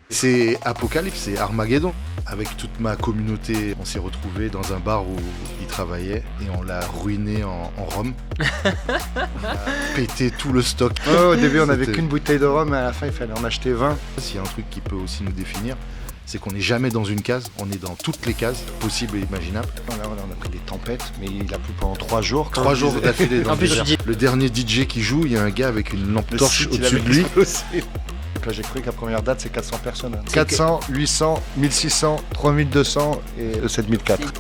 C'est Apocalypse, c'est Armageddon. Avec toute ma communauté, on s'est retrouvés dans un bar où ils travaillaient et on l'a ruiné en rhum. On a pété tout le stock. Au début, on n'avait qu'une bouteille de rhum et à la fin, il fallait en acheter 20. S'il y a un truc qui peut aussi nous définir, c'est qu'on n'est jamais dans une case, on est dans toutes les cases possibles et imaginables. Là, on a pris des tempêtes, mais il a plu pendant 3 jours. 3 jours d'affilée dans En le plus, désert. Le dernier DJ qui joue, il y a un gars avec une lampe torche au-dessus de lui. Là, j'ai cru que la première date, c'est 400 personnes. 400, 800, 1600, 3200 et le 7004.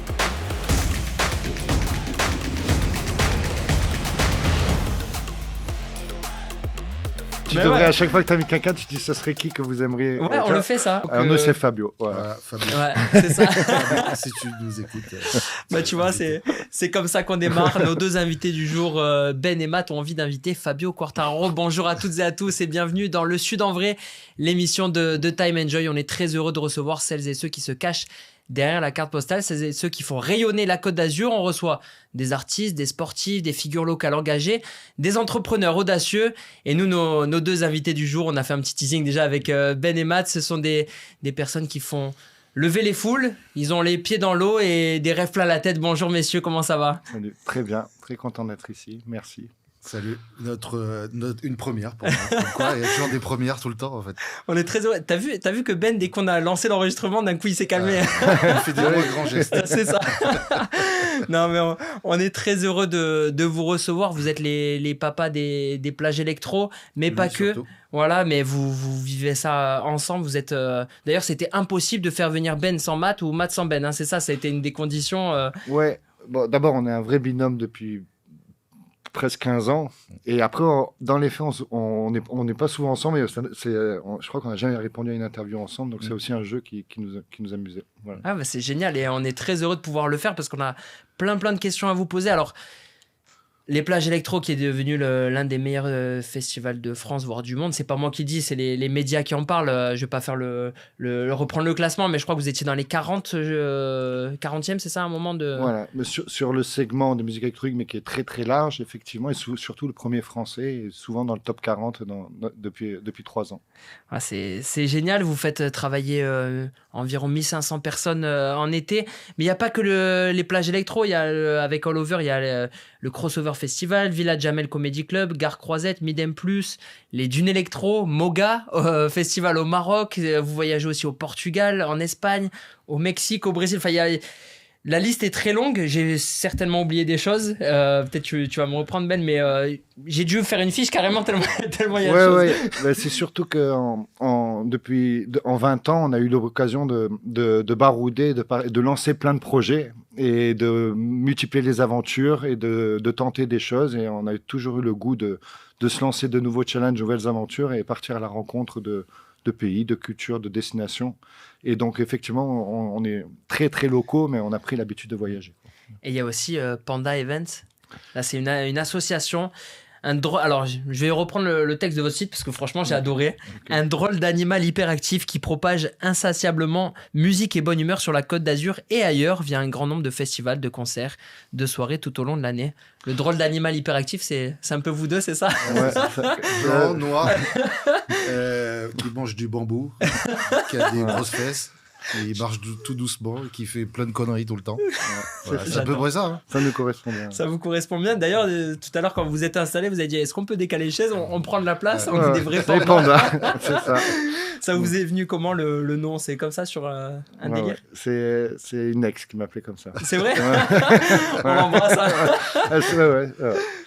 Tu devrais, à chaque fois que tu as mis quelqu'un, tu te dis, ce serait qui que vous aimeriez. Ouais, on le fait ça. Alors, nous, c'est Fabio. Voilà. Voilà, Fabien. Ouais, c'est ça. Si tu nous écoutes. Bah, tu vois, c'est comme ça qu'on démarre. Nos deux invités du jour, Ben et Matt, ont envie d'inviter Fabio Quartararo. Bonjour à toutes et à tous et bienvenue dans Le Sud en Vrai, l'émission de Time Enjoy. On est très heureux de recevoir celles et ceux qui se cachent derrière la carte postale, celles et ceux qui font rayonner la Côte d'Azur. On reçoit des artistes, des sportifs, des figures locales engagées, des entrepreneurs audacieux. Et nous, nos deux invités du jour, on a fait un petit teasing déjà avec Ben et Matt. Ce sont des personnes qui font lever les foules. Ils ont les pieds dans l'eau et des rêves plein la tête. Bonjour messieurs, comment ça va? Salut. Très bien, très content d'être ici. Merci. Salut, une première pour moi. Comme quoi, il y a toujours des premières tout le temps en fait. On est très heureux. T'as vu que Ben, dès qu'on a lancé l'enregistrement, d'un coup il s'est calmé. Il fait des grands gestes. C'est ça. Non mais on est très heureux de vous recevoir. Vous êtes les papas des plages électro, mais Oui, pas que. surtout. Voilà, mais vous vivez ça ensemble. Vous êtes. D'ailleurs, c'était impossible de faire venir Ben sans Matt ou Matt sans Ben. Hein. C'est ça, ça a été une des conditions. Ouais, bon, d'abord, on est un vrai binôme depuis presque 15 ans. Et après, dans les faits, on n'est pas souvent ensemble. Mais je crois qu'on n'a jamais répondu à une interview ensemble. Donc, c'est aussi un jeu qui nous amusait. Voilà. Ah bah c'est génial et on est très heureux de pouvoir le faire parce qu'on a plein de questions à vous poser. Alors, les plages électro qui est devenu l'un des meilleurs festivals de France, voire du monde, c'est pas moi qui le dis, c'est les médias qui en parlent. Je vais pas faire reprendre le classement, mais je crois que vous étiez dans les 40e, c'est ça, à un moment de... Voilà, mais sur le segment de musique électronique, mais qui est très très large, effectivement, et surtout le premier français, et souvent dans le top 40 depuis 3 ans. Ah, c'est génial, vous faites travailler environ 1500 personnes en été, mais il n'y a pas que les plages électro, il y a avec All Over, il y a le Crossover Festival, Villa Jamel Comedy Club, Gare Croisette, Midem Plus, les Dunes Electro, Moga, Festival au Maroc, vous voyagez aussi au Portugal, en Espagne, au Mexique, au Brésil, enfin la liste est très longue, j'ai certainement oublié des choses, peut-être tu vas me reprendre Ben, mais j'ai dû faire une fiche carrément tellement il y a de choses. Ouais. Ben, c'est surtout qu'en 20 ans, on a eu l'occasion de barouder, de lancer plein de projets et de multiplier les aventures et de tenter des choses. Et on a toujours eu le goût de se lancer de nouveaux challenges, de nouvelles aventures et partir à la rencontre de pays, de cultures, de destinations. Et donc, effectivement, on est très, très locaux, mais on a pris l'habitude de voyager. Et il y a aussi Panda Events. Là, c'est une association. Alors, je vais reprendre le texte de votre site parce que franchement, j'ai adoré. Okay. Un drôle d'animal hyperactif qui propage insatiablement musique et bonne humeur sur la Côte d'Azur et ailleurs via un grand nombre de festivals, de concerts, de soirées tout au long de l'année. Le drôle d'animal hyperactif, c'est un peu vous deux, c'est ça? Ouais, blanc, noir, qui mange du bambou, qui a des grosses fesses. Il marche tout doucement, qui fait plein de conneries tout le temps. Voilà, c'est à peu près ça. Hein. Ça nous correspond bien. Ça vous correspond bien. D'ailleurs, tout à l'heure, quand vous êtes installé, vous avez dit est-ce qu'on peut décaler les chaises, on prend de la place, on dit des vrais pandas. C'est ça. Ça vous est venu comment le nom? C'est comme ça sur un délire? C'est une ex qui m'appelait comme ça. C'est vrai? On l'embrasse. Ouais.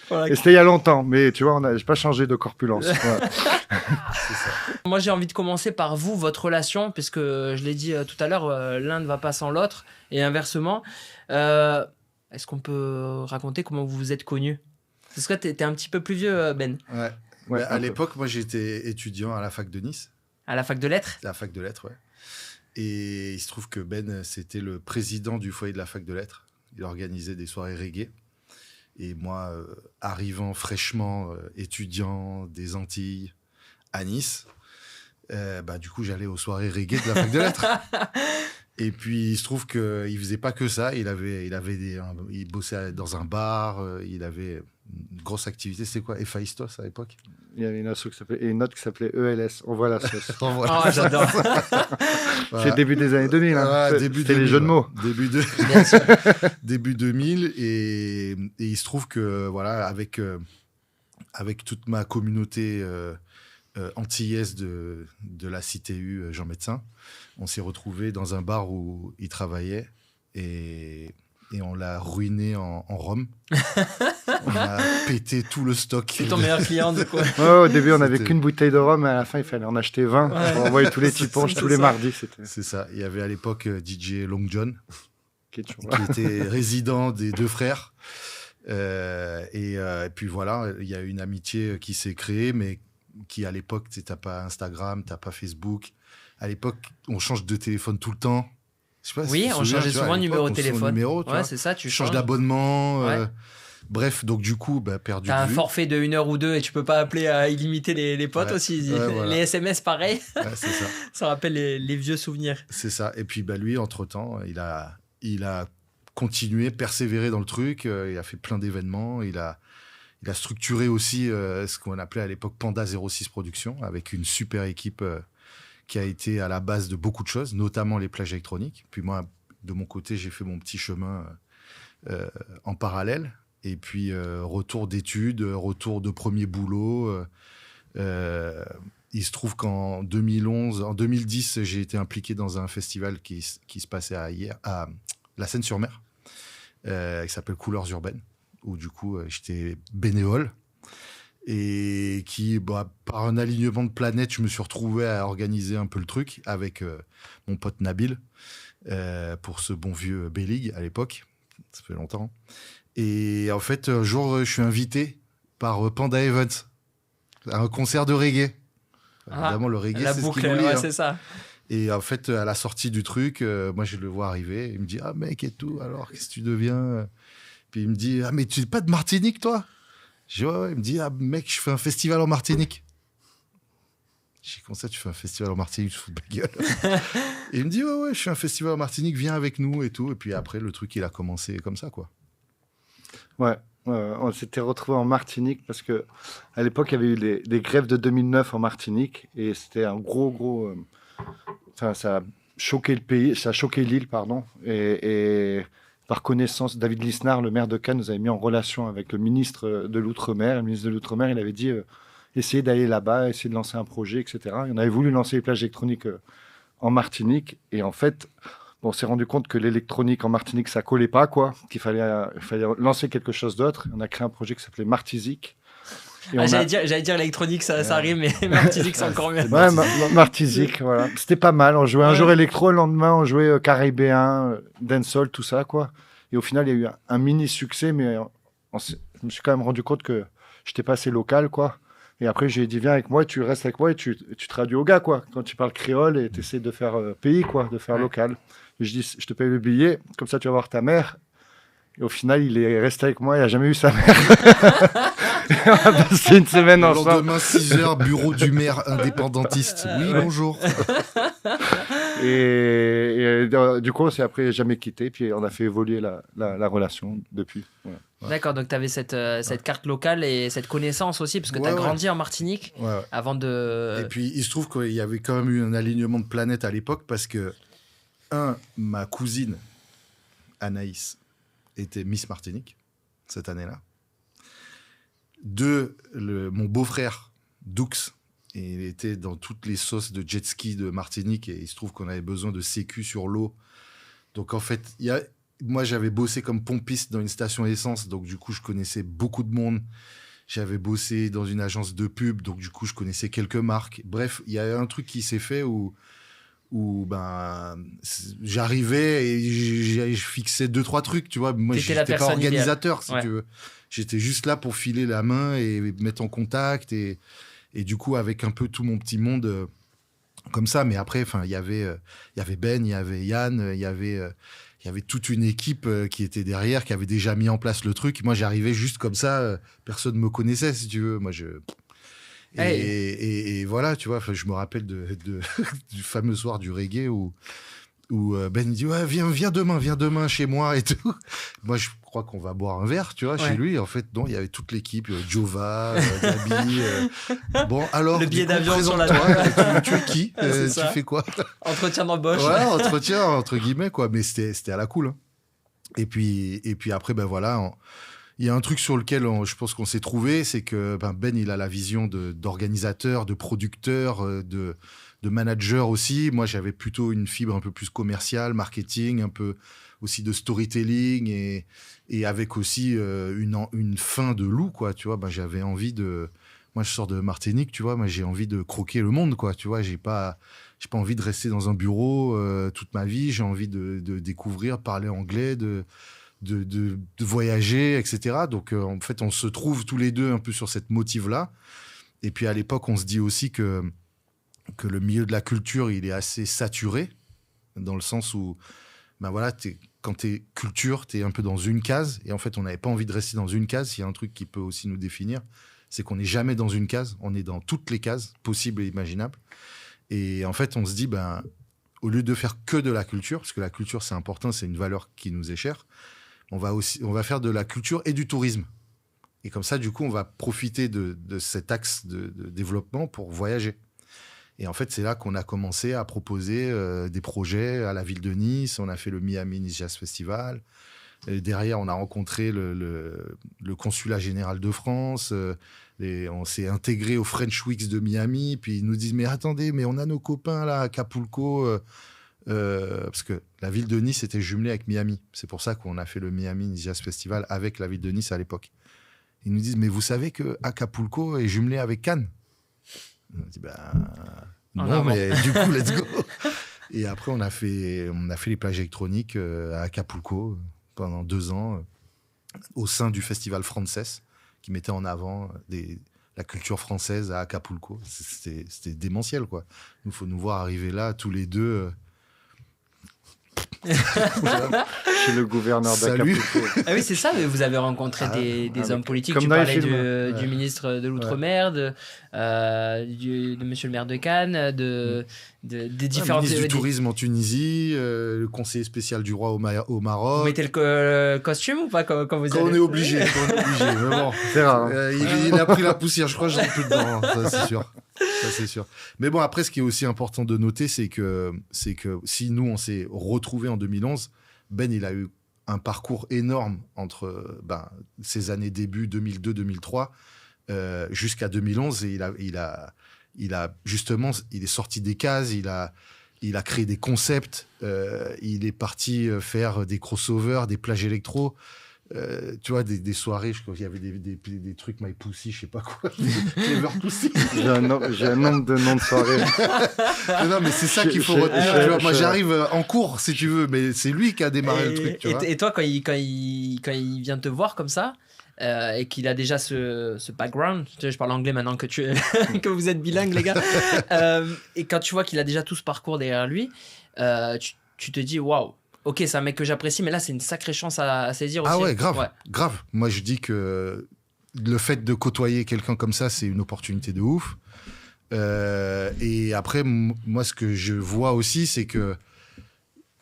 Voilà. Et c'était il y a longtemps, mais tu vois, j'ai pas changé de corpulence. Voilà. C'est ça. Moi, j'ai envie de commencer par vous, votre relation, puisque je l'ai dit tout à l'heure, l'un ne va pas sans l'autre, et inversement. Est-ce qu'on peut raconter comment vous vous êtes connus? Parce que t'es un petit peu plus vieux, Ben. Ouais, à l'époque, moi, j'étais étudiant à la fac de Nice. À la fac de lettres? À la fac de lettres, ouais. Et il se trouve que Ben, c'était le président du foyer de la fac de lettres. Il organisait des soirées reggae. Et moi, arrivant fraîchement étudiant des Antilles à Nice, du coup, j'allais aux soirées reggae de la fac de lettres. Et puis, il se trouve qu'il ne faisait pas que ça. Il bossait dans un bar. Il avait une grosse activité. C'était quoi, Héphaïstos à l'époque? Il y avait une asso qui s'appelait, et une autre qui s'appelait ELS. On voit la sauce. Voilà. Oh, j'adore. C'est le début des années 2000. Hein. C'était les jeux de mots. Bien sûr. Début 2000. Et il se trouve que, voilà, avec toute ma communauté antillaise de la CTU Jean Médecin, on s'est retrouvés dans un bar où il travaillait et on l'a ruiné en rhum. On a pété tout le stock. C'est ton meilleur client, du coup. Au début, on n'avait qu'une bouteille de rhum, et à la fin, il fallait en acheter 20. On envoyait tous les typonges tous les mardis. C'est ça. Il y avait à l'époque DJ Long John, qui était résident des deux frères. Et puis voilà, il y a une amitié qui s'est créée, mais qui à l'époque, tu n'as pas Instagram, tu n'as pas Facebook. À l'époque, on change de téléphone tout le temps. Je sais pas oui, on changeait souvent de numéro de téléphone. Ouais, c'est ça, tu changes d'abonnement. Bref, donc du coup, perdu de vue. T'as un forfait de 1 heure ou 2 et tu peux pas appeler à illimiter les potes aussi. Voilà. Les SMS, pareil. C'est ça. Ça rappelle les vieux souvenirs. C'est ça. Et puis lui, entre-temps, il a continué, persévéré dans le truc. Il a fait plein d'événements. Il a structuré aussi ce qu'on appelait à l'époque Panda 06 Productions, avec une super équipe qui a été à la base de beaucoup de choses, notamment les plages électroniques. Puis moi, de mon côté, j'ai fait mon petit chemin en parallèle. Et puis, retour d'études, retour de premier boulot. Il se trouve qu'en 2010, j'ai été impliqué dans un festival qui se passait à La Seine-sur-Mer, qui s'appelle Couleurs Urbaines, où du coup, j'étais bénévole. Et qui, par un alignement de planètes, je me suis retrouvé à organiser un peu le truc avec mon pote Nabil pour ce bon vieux B-League à l'époque. Ça fait longtemps. Et en fait, un jour, je suis invité par Panda Evans à un concert de reggae. Évidemment, le reggae, c'est boucle, ce qu'il voulait. c'est ça. Et en fait, à la sortie du truc, moi, je le vois arriver. Il me dit « Ah, mec, et tout, alors, qu'est-ce que tu deviens ?» Puis il me dit « Ah, mais tu n'es pas de Martinique, toi ?» Je dis ouais. Il me dit « Ah, mec, je fais un festival en Martinique. » Je dis « Comment ça, tu fais un festival en Martinique? Je te fous de ma gueule. » Et il me dit « Ouais, je fais un festival en Martinique, viens avec nous et tout. » Et puis après, le truc, il a commencé comme ça, quoi. Ouais. On s'était retrouvés en Martinique parce qu'à l'époque, il y avait eu des grèves de 2009 en Martinique. Et c'était un gros... ça a choqué le pays, ça a choqué l'île, pardon. Et par connaissance, David Lisnard, le maire de Cannes, nous avait mis en relation avec le ministre de l'Outre-mer. Le ministre de l'Outre-mer, il avait dit essayez d'aller là-bas, essayez de lancer un projet, etc. Et on avait voulu lancer les plages électroniques en Martinique. Et en fait, on s'est rendu compte que l'électronique en Martinique, ça collait pas, quoi. Qu'il fallait lancer quelque chose d'autre. On a créé un projet qui s'appelait Martisic. J'allais dire électronique, ça arrive, mais Martisic, c'est encore mieux. Ouais, Martisic, voilà. C'était pas mal. On jouait un jour électro, le lendemain, on jouait caribéen, dancehall, tout ça, quoi. Et au final, il y a eu un mini succès, mais je me suis quand même rendu compte que j'étais pas assez local, quoi. Et après, j'ai dit, viens avec moi, tu restes avec moi et tu traduis au gars, quoi. Quand tu parles créole et tu essaies de faire pays, quoi, de faire local. Et je dis, je te paye le billet, comme ça, tu vas voir ta mère. Et au final, il est resté avec moi, il n'a jamais eu sa mère. On a passé une semaine ensemble. Le lendemain, 6h, bureau du maire indépendantiste. Oui, bonjour. Et du coup, on s'est après jamais quitté, puis on a fait évoluer la relation depuis. Ouais. D'accord, donc tu avais cette carte locale et cette connaissance aussi, parce que tu as grandi en Martinique avant de... Et puis, il se trouve qu'il y avait quand même eu un alignement de planètes à l'époque, parce que, ma cousine, Anaïs, était Miss Martinique, cette année-là. 2, mon beau-frère, Doux, il était dans toutes les sauces de jet ski de Martinique, et il se trouve qu'on avait besoin de sécu sur l'eau. Donc, en fait, moi, j'avais bossé comme pompiste dans une station essence, donc du coup, je connaissais beaucoup de monde. J'avais bossé dans une agence de pub, donc du coup, je connaissais quelques marques. Bref, il y a un truc qui s'est fait où j'arrivais et je fixais 2-3 trucs, tu vois. Moi, j'étais pas organisateur, si tu veux. J'étais juste là pour filer la main et mettre en contact et du coup, avec un peu tout mon petit monde comme ça. Mais après, il y avait Ben, il y avait Yann, il y avait toute une équipe qui était derrière, qui avait déjà mis en place le truc. Moi, j'arrivais juste comme ça, personne ne me connaissait, si tu veux. Moi, et voilà, tu vois, je me rappelle du fameux soir du reggae où où Ben dit ouais, viens demain chez moi et tout. Moi, je crois qu'on va boire un verre, tu vois, chez lui. En fait, non, il y avait toute l'équipe, Jova, Gabi. Bon, alors, le billet d'avion sur la tu es qui tu fais quoi? Entretien d'embauche. Ouais, entretien entre guillemets quoi. Mais c'était à la cool. Hein. Et puis après, ben voilà. Il y a un truc sur lequel je pense qu'on s'est trouvé, c'est que Ben, il a la vision d'organisateur, de producteur, de manager aussi. Moi, j'avais plutôt une fibre un peu plus commerciale, marketing, un peu aussi de storytelling et avec aussi une faim de loup, quoi. Tu vois, j'avais envie de... Moi, je sors de Martinique, tu vois. Moi, j'ai envie de croquer le monde, quoi. Tu vois, j'ai pas envie de rester dans un bureau toute ma vie. J'ai envie de découvrir, parler anglais, de voyager, etc. Donc, en fait, on se trouve tous les deux un peu sur cette motive-là. Et puis, à l'époque, on se dit aussi que le milieu de la culture, il est assez saturé, dans le sens où, voilà, quand t'es culture, t'es un peu dans une case. Et en fait, on n'avait pas envie de rester dans une case. S'il y a un truc qui peut aussi nous définir, c'est qu'on n'est jamais dans une case. On est dans toutes les cases possibles et imaginables. Et en fait, on se dit, au lieu de faire que de la culture, parce que la culture, c'est important, c'est une valeur qui nous est chère, on va faire de la culture et du tourisme. Et comme ça, du coup, on va profiter de cet axe de développement pour voyager. Et en fait, c'est là qu'on a commencé à proposer des projets à la ville de Nice. On a fait le Miami Nice Jazz Festival. Et derrière, on a rencontré le consulat général de France. On s'est intégré au French Weeks de Miami. Puis ils nous disent, mais attendez, mais on a nos copains là à Acapulco. Parce que la ville de Nice était jumelée avec Miami. C'est pour ça qu'on a fait le Miami Nice Jazz Festival avec la ville de Nice à l'époque. Ils nous disent, mais vous savez que Acapulco est jumelé avec Cannes? On dit, non, mais du coup, let's go. Et après, on a fait les plages électroniques à Acapulco pendant 2 ans au sein du festival Frances qui mettait en avant la culture française à Acapulco. C'était démentiel, quoi. Il faut nous voir arriver là, tous les deux... Chez le gouverneur d'Acapulco. Ah oui, c'est ça, mais vous avez rencontré des hommes politiques. Tu parlais du ministre de l'Outre-mer, de monsieur le maire de Cannes, des différents... Le ministre du tourisme en Tunisie, le conseiller spécial du roi au Maroc. Vous mettez le costume ou pas quand vous allez... On est obligé, mais bon. C'est rare. Il a pris la poussière, je crois que j'en ai plus dedans, ça c'est sûr. Ça, c'est sûr. Mais bon, après, ce qui est aussi important de noter, c'est que si nous, on s'est retrouvés en 2011, Ben, il a eu un parcours énorme entre ses années début 2002-2003 jusqu'à 2011. Et il est sorti des cases, il a créé des concepts, il est parti faire des crossovers, des plages électro. Tu vois, des soirées, je crois qu'il y avait des trucs My Pussy, je sais pas quoi, Clever Pussy. J'ai un nombre de noms de soirées. Non, mais c'est ça qu'il faut retenir. Moi, j'arrive en cours, si tu veux, mais c'est lui qui a démarré le truc. Tu vois. Et toi, quand il vient te voir comme ça, et qu'il a déjà ce background, je parle anglais maintenant que vous êtes bilingues, les gars, et quand tu vois qu'il a déjà tout ce parcours derrière lui, tu te dis, waouh. Ok, c'est un mec que j'apprécie, mais là, c'est une sacrée chance à saisir aussi. Ah ouais, grave. Moi, je dis que le fait de côtoyer quelqu'un comme ça, c'est une opportunité de ouf. Et après, moi, ce que je vois aussi, c'est que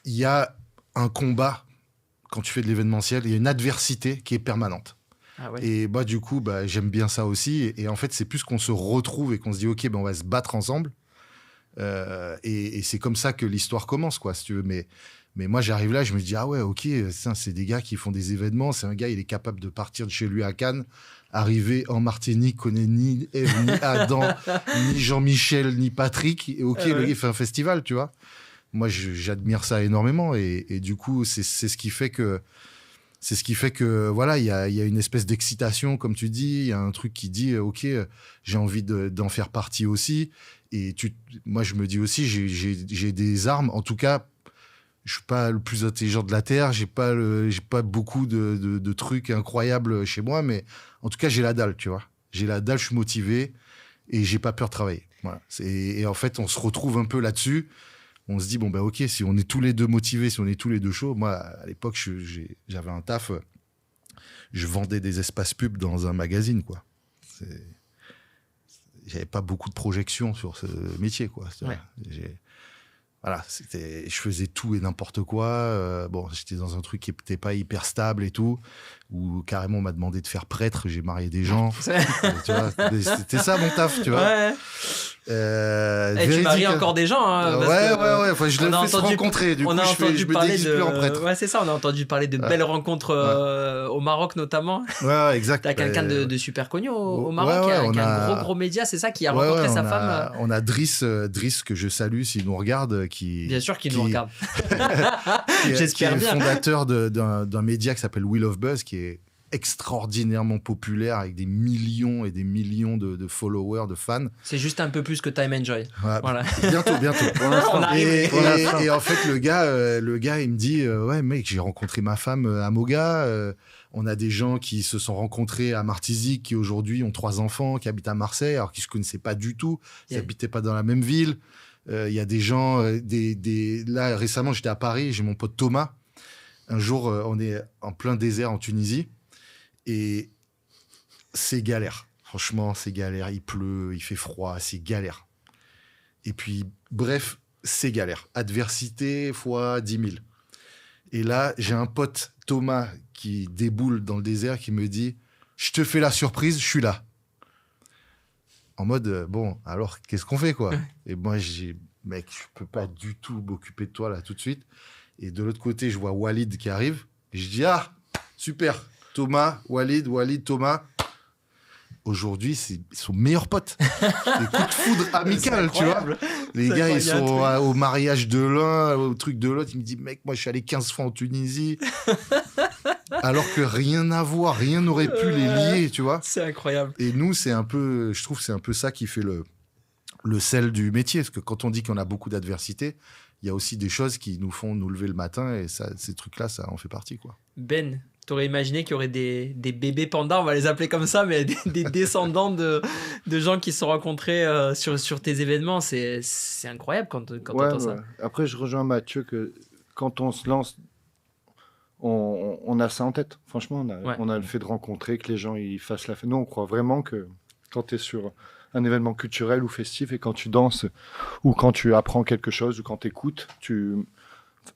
il y a un combat, quand tu fais de l'événementiel, il y a une adversité qui est permanente. Ah ouais. Et bah, du coup, j'aime bien ça aussi. Et en fait, c'est plus qu'on se retrouve et qu'on se dit, ok, on va se battre ensemble. Et c'est comme ça que l'histoire commence, quoi, si tu veux. Mais moi, j'arrive là, je me dis, ah ouais, ok, c'est des gars qui font des événements. C'est un gars, il est capable de partir de chez lui à Cannes, arriver en Martinique, connaît ni Ève, ni Adam, ni Jean-Michel, ni Patrick. Et ok, le gars, il fait un festival, tu vois. Moi, j'admire ça énormément. Et du coup, c'est ce qui fait que... voilà, il y a une espèce d'excitation, comme tu dis. Il y a un truc qui dit, ok, j'ai envie d'en faire partie aussi. Et moi, je me dis aussi, j'ai des armes. En tout cas, je suis pas le plus intelligent de la Terre. J'ai pas beaucoup de trucs incroyables chez moi. Mais en tout cas, j'ai la dalle, tu vois. J'ai la dalle, je suis motivé et j'ai pas peur de travailler. Voilà. Et en fait, on se retrouve un peu là-dessus. On se dit, bon, ok, si on est tous les deux motivés, si on est tous les deux chauds. Moi, à l'époque, j'avais un taf. Je vendais des espaces pubs dans un magazine, quoi. J'avais pas beaucoup de projections sur ce métier, quoi. Ouais. Voilà, je faisais tout et n'importe quoi. Bon, j'étais dans un truc qui n'était pas hyper stable et tout, où carrément on m'a demandé de faire prêtre, j'ai marié des gens. Tu vois, c'était ça mon taf, tu vois. Ouais. Tu maries encore des gens. Hein, ouais. Enfin, je l'ai fait se rencontrer. Du coup, je me déguise plus en prêtre. Ouais, c'est ça. On a entendu parler de belles rencontres au Maroc, notamment. Ouais, exact. T'as quelqu'un de super connu au Maroc, qui a un gros média, c'est ça, qui a rencontré sa femme. On a Driss, que je salue s'il nous regarde. Bien sûr qu'il nous regarde. J'espère bien. Qui est le fondateur d'un média qui s'appelle Wheel of Buzz, qui est extraordinairement populaire avec des millions et des millions de followers, de fans. C'est juste un peu plus que Time Enjoy. Ouais, voilà. Bientôt. On arrive. Et en fait, le gars, il me dit ouais, mec, j'ai rencontré ma femme à Moga. On a des gens qui se sont rencontrés à Martizic, qui aujourd'hui ont 3 enfants, qui habitent à Marseille, alors qu'ils ne se connaissaient pas du tout. Ils n'habitaient pas dans la même ville. Il y a des gens... Là, récemment, j'étais à Paris, j'ai mon pote Thomas. Un jour, on est en plein désert en Tunisie. Et c'est galère. Franchement, c'est galère. Il pleut, il fait froid, c'est galère. Et puis, bref, c'est galère. Adversité fois 10 000. Et là, j'ai un pote, Thomas, qui déboule dans le désert, qui me dit « Je te fais la surprise, je suis là. » En mode, bon, alors, qu'est-ce qu'on fait, quoi ? Et moi, mec, je peux pas du tout m'occuper de toi, là, tout de suite. Et de l'autre côté, je vois Walid qui arrive. Et je dis « Ah, super !» Thomas, Walid, Thomas. Aujourd'hui, c'est son meilleur pote. Des coups de foudre amical, tu vois. Les gars, ils sont au mariage de l'un, au truc de l'autre. Il me dit, mec, moi, je suis allé 15 fois en Tunisie. Alors que rien à voir, rien n'aurait pu les lier, tu vois. C'est incroyable. Et nous, c'est un peu, je trouve, c'est un peu ça qui fait le sel du métier. Parce que quand on dit qu'on a beaucoup d'adversité, il y a aussi des choses qui nous font nous lever le matin. Et ça, ces trucs-là, ça en fait partie, quoi. Ben, t'aurais imaginé qu'il y aurait des bébés pandas, on va les appeler comme ça, mais des descendants de gens qui se sont rencontrés sur tes événements. C'est incroyable quand on entend ça. Après, je rejoins Mathieu que quand on se lance, on a ça en tête. Franchement, on a le fait de rencontrer, que les gens ils fassent la fête. Nous, on croit vraiment que quand tu es sur un événement culturel ou festif et quand tu danses ou quand tu apprends quelque chose ou quand tu écoutes,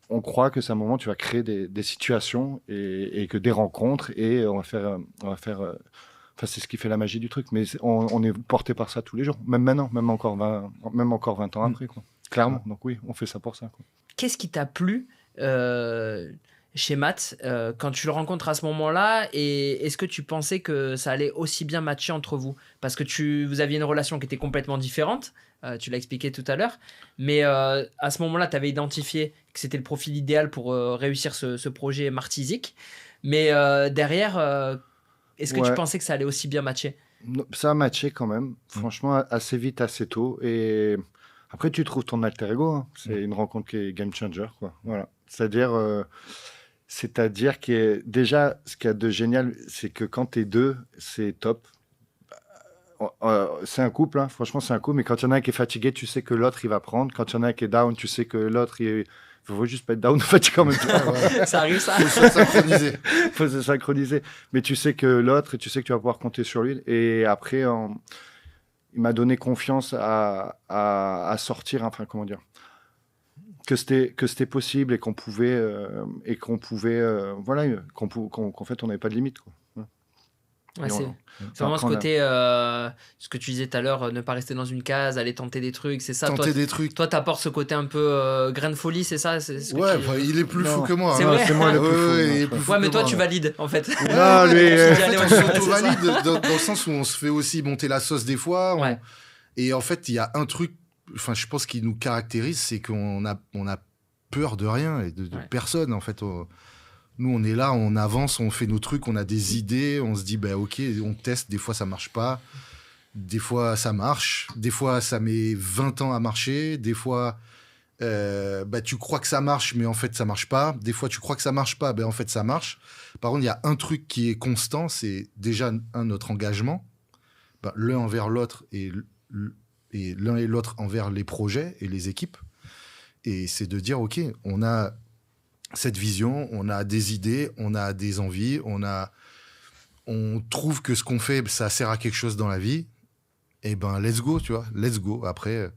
on croit que c'est un moment où tu vas créer des situations et que des rencontres et on va faire enfin, c'est ce qui fait la magie du truc. Mais on est porté par ça tous les jours, même maintenant, même encore 20 ans après, quoi. Clairement. Donc oui, on fait ça pour ça, quoi. Qu'est-ce qui t'a plu chez Matt quand tu le rencontres à ce moment-là, et est-ce que tu pensais que ça allait aussi bien matcher entre vous? Parce que vous aviez une relation qui était complètement différente, tu l'as expliqué tout à l'heure, mais à ce moment-là, tu avais identifié que c'était le profil idéal pour réussir ce projet Martizic, mais derrière, est-ce que tu pensais que ça allait aussi bien matcher? Ça a matché quand même, franchement, assez vite, assez tôt, et après tu trouves ton alter ego, hein. C'est une rencontre qui est game changer, quoi. Voilà. C'est-à-dire que déjà, ce qu'il y a de génial, c'est que quand t'es deux, c'est top. C'est un couple, hein. Franchement, c'est un couple, mais quand il y en a un qui est fatigué, tu sais que l'autre, il va prendre. Quand il y en a un qui est down, tu sais que l'autre, il faut juste pas être down, fatigué en même temps. Ça arrive, ça. Faut se synchroniser. Faut se synchroniser. Mais tu sais que l'autre, et tu sais que tu vas pouvoir compter sur lui. Et après, il m'a donné confiance à sortir, enfin, comment dire, que c'était possible et qu'on pouvait voilà, qu'en fait on n'avait pas de limite, quoi. Ouais, c'est vraiment ce côté ce que tu disais tout à l'heure, ne pas rester dans une case, aller tenter des trucs, c'est ça. Toi t'apportes ce côté un peu grain de folie, c'est ça, il est plus fou que moi. C'est vrai. C'est moi le plus fou. Mais toi tu valides en fait. Non, lui, on s'auto-valide dans le sens où on se fait aussi monter la sauce des fois. Et en fait, il y a un truc, enfin, je pense qui nous caractérise, c'est qu'on a peur de rien et de personne. En fait, nous, on est là, on avance, on fait nos trucs, on a des idées, on se dit, bah, ok, on teste. Des fois, ça marche pas. Des fois, ça marche. Des fois, ça met 20 ans à marcher. Des fois, tu crois que ça marche, mais en fait, ça marche pas. Des fois, tu crois que ça marche pas, en fait, ça marche. Par contre, il y a un truc qui est constant, c'est déjà notre engagement, l'un envers l'autre et l'un et l'autre envers les projets et les équipes. Et c'est de dire, OK, on a cette vision, on a des idées, on a des envies, on trouve que ce qu'on fait, ça sert à quelque chose dans la vie. Et let's go, tu vois, let's go. Après,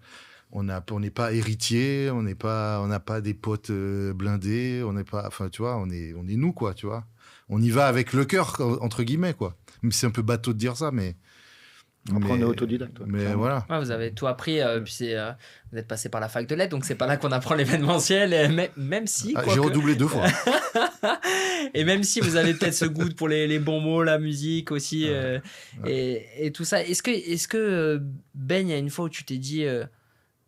On n'est pas héritier, on n'a pas des potes blindés, on n'est pas, enfin, tu vois, on est nous, quoi, tu vois. On y va avec le cœur, entre guillemets, quoi. Même si c'est un peu bateau de dire ça, mais. Après, on est autodidacte. Mais clairement. voilà. Ouais, vous avez tout appris, puis vous êtes passé par la fac de lettres, donc c'est pas là qu'on apprend l'événementiel, même si. J'ai redoublé 2 fois. Et même si vous avez peut-être ce goût pour les bons mots, la musique aussi, et tout ça. Est-ce que Ben, il y a une fois où tu t'es dit,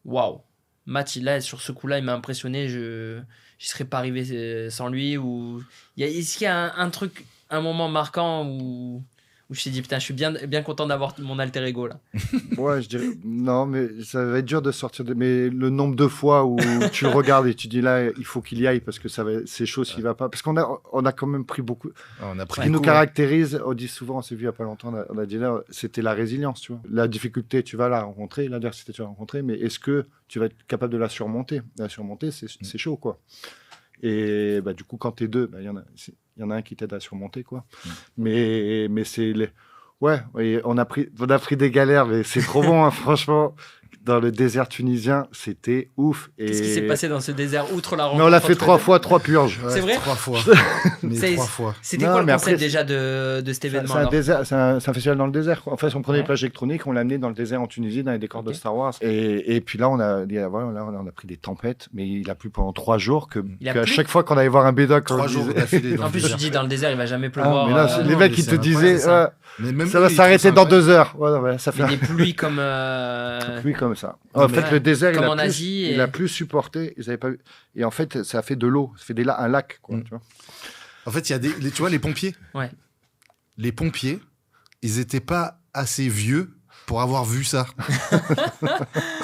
waouh, Matt, là, sur ce coup-là, il m'a impressionné, je serais pas arrivé sans lui, ou est-ce qu'il y a un truc, un moment marquant où je t'ai dit, putain, je suis bien content d'avoir mon alter ego là. Ouais, je dirais. Non, mais ça va être dur de sortir de. Mais le nombre de fois où tu le regardes et tu dis là, il faut qu'il y aille parce que c'est chaud s'il va pas. Parce qu'on a quand même pris beaucoup. On a pris Ce qui nous caractérise, on dit souvent, on s'est vu il y a pas longtemps, on a dit là, c'était la résilience, tu vois. La difficulté, tu vas la rencontrer, l'adversité, tu vas la rencontrer, mais est-ce que tu vas être capable de la surmonter? La surmonter, c'est chaud, quoi. Et bah, du coup, quand t'es deux, bah, il y en a un qui t'aide à surmonter, quoi. Mais c'est ouais, on a pris des galères, mais c'est trop bon, hein, franchement. Dans le désert tunisien, c'était ouf. Qu'est-ce qui s'est passé dans ce désert, outre la rencontre? Mais on l'a fait 3 fois, 3 purges. C'est vrai? 3 fois. Mais 3 fois. C'était quoi le concept déjà de cet événement? C'est un festival dans le désert, quoi. En fait, on prenait les plages électroniques, on l'a amené dans le désert en Tunisie, dans les décors de Star Wars. Et puis là, on a pris des tempêtes, mais il a plu pendant 3 jours. À chaque fois qu'on allait voir un bédoc, 3 jours d'affilée. En plus, tu dis dans le désert, il va jamais pleuvoir. Mais là, les mecs, ils te disaient, ça va eux, s'arrêter dans 2 heures. Ça fait des pluies comme. Pluie comme ça. En fait, le désert, il a plus supporté. Ils avaient pas eu. Et en fait, ça a fait de l'eau, ça fait un lac, quoi. Tu vois. En fait, il y a tu vois, les pompiers. Ouais. Les pompiers, ils étaient pas assez vieux pour avoir vu ça.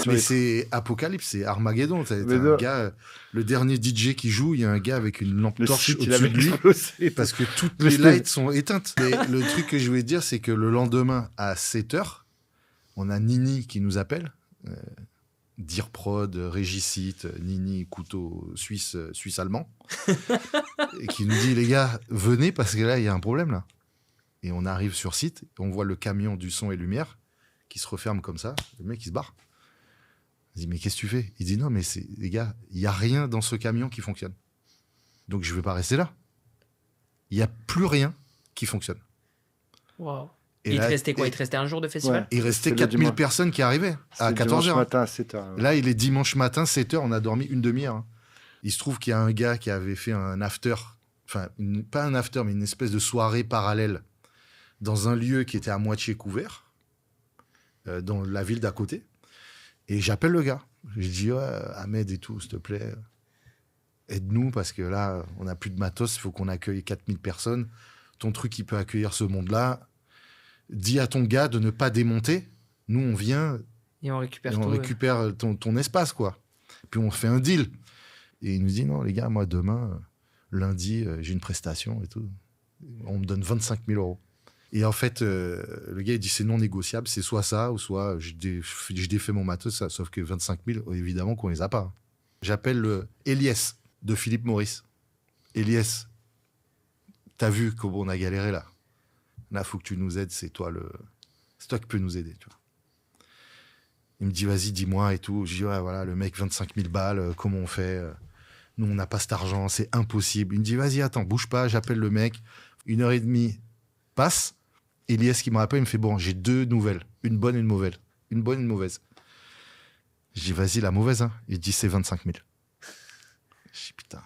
Mais c'est Apocalypse, c'est Armageddon. Un gars, le dernier DJ qui joue, il y a un gars avec une lampe torche au-dessus de lui parce que toutes les lights sont éteintes. Et le truc que je voulais dire, c'est que le lendemain, à 7h, on a Nini qui nous appelle. Dirprod, Régicite, Nini, couteau suisse-allemand, et qui nous dit, les gars, venez parce que là, il y a un problème, là. Et on arrive sur site, on voit le camion du son et lumière qui se referme comme ça, le mec, il se barre. On dit, mais qu'est-ce que tu fais? Il dit, non, mais les gars, il n'y a rien dans ce camion qui fonctionne. Donc, je ne vais pas rester là. Il n'y a plus rien qui fonctionne. Wow. Et il te restait quoi? Il te restait un jour de festival? Il restait 4000 personnes qui arrivaient à 14h. Matin à 7h. Là, il est dimanche matin, 7h, on a dormi une demi-heure. Hein. Il se trouve qu'il y a un gars qui avait fait un after, enfin, pas un after, mais une espèce de soirée parallèle dans un lieu qui était à moitié couvert, dans la ville d'à côté. Et j'appelle le gars. Je dis, ouais, Ahmed et tout, s'il te plaît, aide-nous parce que là, on n'a plus de matos, il faut qu'on accueille 4000 personnes. Ton truc, il peut accueillir ce monde-là. Dis à ton gars de ne pas démonter. Nous, on vient et on récupère ton espace, quoi. Puis on fait un deal. Et il nous dit, non, les gars, moi, demain, lundi, j'ai une prestation et tout. On me donne 25 000 euros. Et en fait, le gars, il dit, c'est non négociable. C'est soit ça, ou soit je défais mon matos. Ça, sauf que 25 000, évidemment qu'on les a pas. J'appelle Elias de Philippe Maurice. Elias, t'as vu comment on a galéré, là? Là, il faut que tu nous aides, c'est toi qui peux nous aider. Tu vois. Il me dit, vas-y, dis-moi et tout. Je dis, ouais, voilà, le mec, 25 000 balles, comment on fait? Nous, on n'a pas cet argent, c'est impossible. Il me dit, vas-y, attends, bouge pas, j'appelle le mec. 1h30 passe. Elias qui me rappelle, il me fait, bon, j'ai 2 nouvelles, une bonne et une mauvaise. Une bonne et une mauvaise. Je dis, vas-y, la mauvaise. Hein. Il dit, c'est 25 000. Je dis, putain.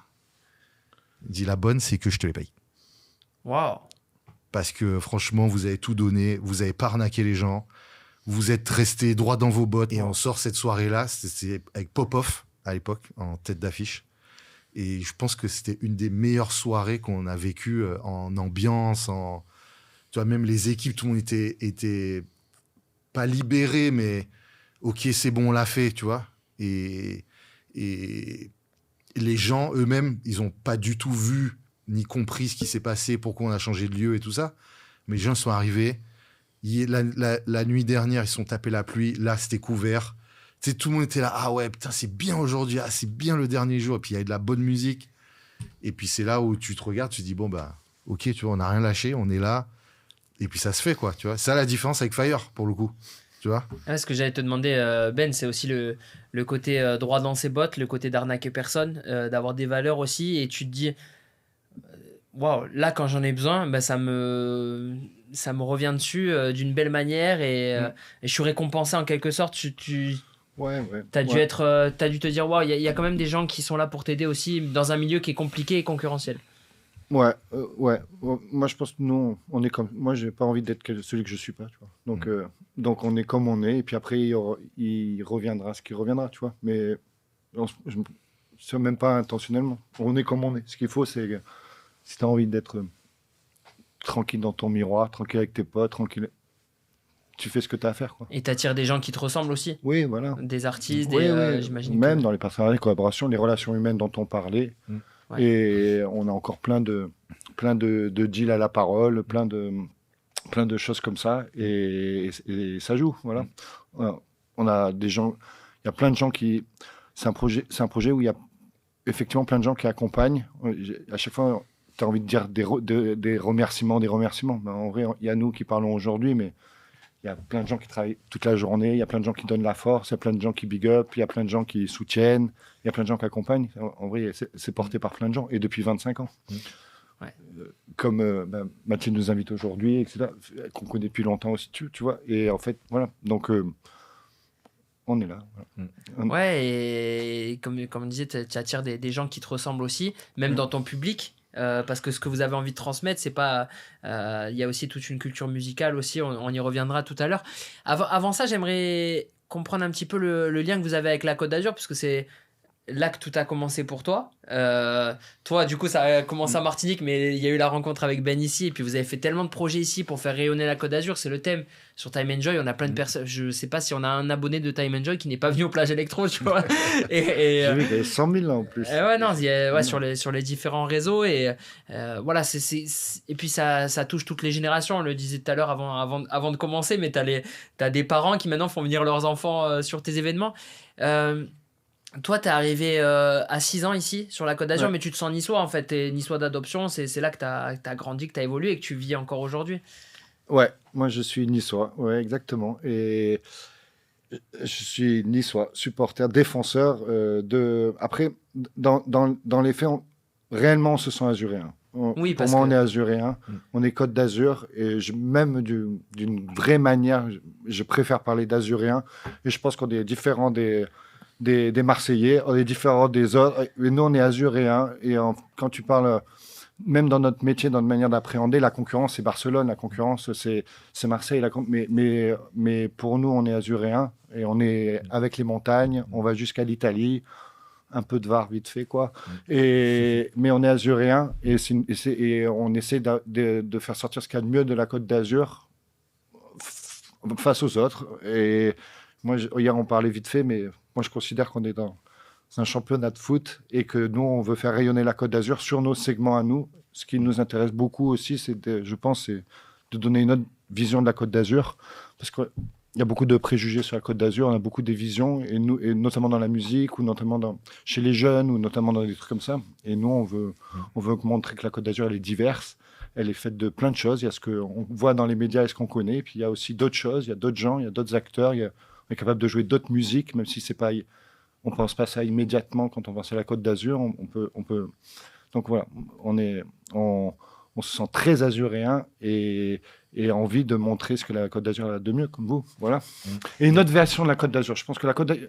Il dit, la bonne, c'est que je te les paye. Waouh. Parce que franchement, vous avez tout donné, vous avez pas arnaqué les gens, vous êtes restés droit dans vos bottes. Et on sort cette soirée-là, c'était avec Popov à l'époque, en tête d'affiche. Et je pense que c'était une des meilleures soirées qu'on a vécues en ambiance, tu vois, même les équipes, tout le monde était pas libéré, mais ok, c'est bon, on l'a fait, tu vois. Et les gens eux-mêmes, ils ont pas du tout vu ni compris ce qui s'est passé, pourquoi on a changé de lieu et tout ça. Mais les gens sont arrivés. La nuit dernière, ils sont tapés la pluie. Là, c'était couvert. Tu sais, tout le monde était là. Ah ouais, putain, c'est bien aujourd'hui. Ah, c'est bien le dernier jour. Et puis, il y avait de la bonne musique. Et puis, c'est là où tu te regardes, tu te dis, bon, bah, ok, tu vois, on n'a rien lâché, on est là. Et puis, ça se fait, quoi. Tu vois, c'est ça la différence avec Fire, pour le coup. Tu tu vois. Ce que j'allais te demander, Ben, c'est aussi le côté droit dans ses bottes, le côté d'arnaquer personne, d'avoir des valeurs aussi. Et tu te dis, waouh, là, quand j'en ai besoin, bah, ça me revient dessus d'une belle manière et je suis récompensé en quelque sorte. Ouais, T'as dû t'as dû te dire, waouh, il y a quand même des gens qui sont là pour t'aider aussi dans un milieu qui est compliqué et concurrentiel. Ouais, ouais. Moi, je pense que nous, on est comme. Moi, j'ai pas envie d'être celui que je suis pas, tu vois. Donc, on est comme on est, et puis après, il reviendra ce qui reviendra, tu vois. Mais c'est même pas intentionnellement. On est comme on est. Ce qu'il faut, c'est que si tu as envie d'être tranquille dans ton miroir, tranquille avec tes potes, tranquille, tu fais ce que tu as à faire, quoi. Et t'attires des gens qui te ressemblent aussi. Oui, voilà. Des artistes, Oui, oui. j'imagine. Même dans les partenariats, les collaborations, les relations humaines dont on parlait. Ouais. Et on a encore plein de deals à la parole, plein de choses comme ça. Et ça joue, voilà. On a des gens, il y a plein de gens qui. C'est un projet où il y a effectivement plein de gens qui accompagnent. À chaque fois, tu as envie de dire des remerciements. Mais en vrai, il y a nous qui parlons aujourd'hui, mais il y a plein de gens qui travaillent toute la journée, il y a plein de gens qui donnent la force, il y a plein de gens qui big up, il y a plein de gens qui soutiennent, il y a plein de gens qui accompagnent. En vrai, c'est porté par plein de gens, et depuis 25 ans. Ouais. Comme Mathilde nous invite aujourd'hui, etc., qu'on connaît depuis longtemps aussi, tu vois. Et en fait, voilà. Donc, on est là. Voilà. Ouais, et comme on disait, tu attires des gens qui te ressemblent aussi, même dans ton public. Parce que ce que vous avez envie de transmettre, c'est pas. Il y a aussi toute une culture musicale aussi, on y reviendra tout à l'heure. Avant ça, j'aimerais comprendre un petit peu le lien que vous avez avec la Côte d'Azur, parce que c'est là que tout a commencé pour toi. Toi, du coup, ça a commencé à Martinique, mais il y a eu la rencontre avec Ben ici, et puis vous avez fait tellement de projets ici pour faire rayonner la Côte d'Azur, c'est le thème. Sur Time Enjoy, on a plein de personnes. Je sais pas si on a un abonné de Time Enjoy qui n'est pas venu aux plages électro, tu vois. J'ai vu qu'il y avait 100 000 là en plus. Ouais, non, sur les différents réseaux. Et voilà, et puis ça touche toutes les générations. On le disait tout à l'heure avant de commencer, mais t'as des parents qui maintenant font venir leurs enfants sur tes événements. Toi, t'es arrivé à 6 ans ici, sur la Côte d'Azur, mais tu te sens niçois en fait. T'es niçois d'adoption, c'est là que t'as grandi, que t'as évolué et que tu vis encore aujourd'hui. Ouais, moi je suis niçois, ouais, exactement. Et je suis niçois, supporter, défenseur Après, dans les faits, réellement, on se sent azuréen. Oui, pour moi, on est azuréen, on est Côte d'Azur, et même d'une vraie manière, je préfère parler d'azuréen. Et je pense qu'on est différent des Marseillais, on est différent des autres. Et nous, on est azuréens. Et quand tu parles, même dans notre métier, dans notre manière d'appréhender, la concurrence, c'est Barcelone, la concurrence, c'est Marseille. Mais pour nous, on est azuréens. Et on est avec les montagnes, on va jusqu'à l'Italie. Un peu de Var vite fait, quoi. Mais on est azuréens. Et on essaie de faire sortir ce qu'il y a de mieux de la Côte d'Azur face aux autres. Et moi, hier, on parlait vite fait, mais moi, je considère qu'on est dans un championnat de foot et que nous, on veut faire rayonner la Côte d'Azur sur nos segments à nous. Ce qui nous intéresse beaucoup aussi, je pense, c'est de donner une autre vision de la Côte d'Azur. Parce qu'il y a beaucoup de préjugés sur la Côte d'Azur, on a beaucoup de visions, et notamment dans la musique, ou notamment chez les jeunes, ou notamment dans des trucs comme ça. Et nous, on veut montrer que la Côte d'Azur, elle est diverse. Elle est faite de plein de choses. Il y a ce qu'on voit dans les médias et ce qu'on connaît. Et puis, il y a aussi d'autres choses. Il y a d'autres gens, il y a d'autres acteurs. On est capable de jouer d'autres musiques, même si c'est pas, on pense pas ça immédiatement quand on pense à la Côte d'Azur. On peut. Donc voilà, on se sent très azuréen et envie de montrer ce que la Côte d'Azur a de mieux, comme vous. Voilà. Et une autre version de la Côte d'Azur. Je pense que la Côte d'Azur,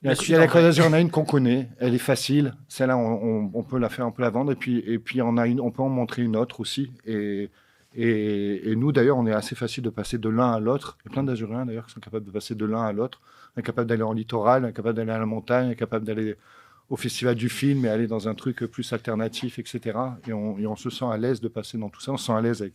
il y a la Côte d'Azur, on a une qu'on connaît. Elle est facile. Celle-là, on peut la faire, on peut la vendre. Et puis on peut en montrer une autre aussi. Et nous, d'ailleurs, on est assez facile de passer de l'un à l'autre. Il y a plein d'Azuréens, d'ailleurs, qui sont capables de passer de l'un à l'autre. Incapables d'aller en littoral, incapables d'aller à la montagne, incapables d'aller au festival du film et aller dans un truc plus alternatif, etc. Et on se sent à l'aise de passer dans tout ça. On se sent à l'aise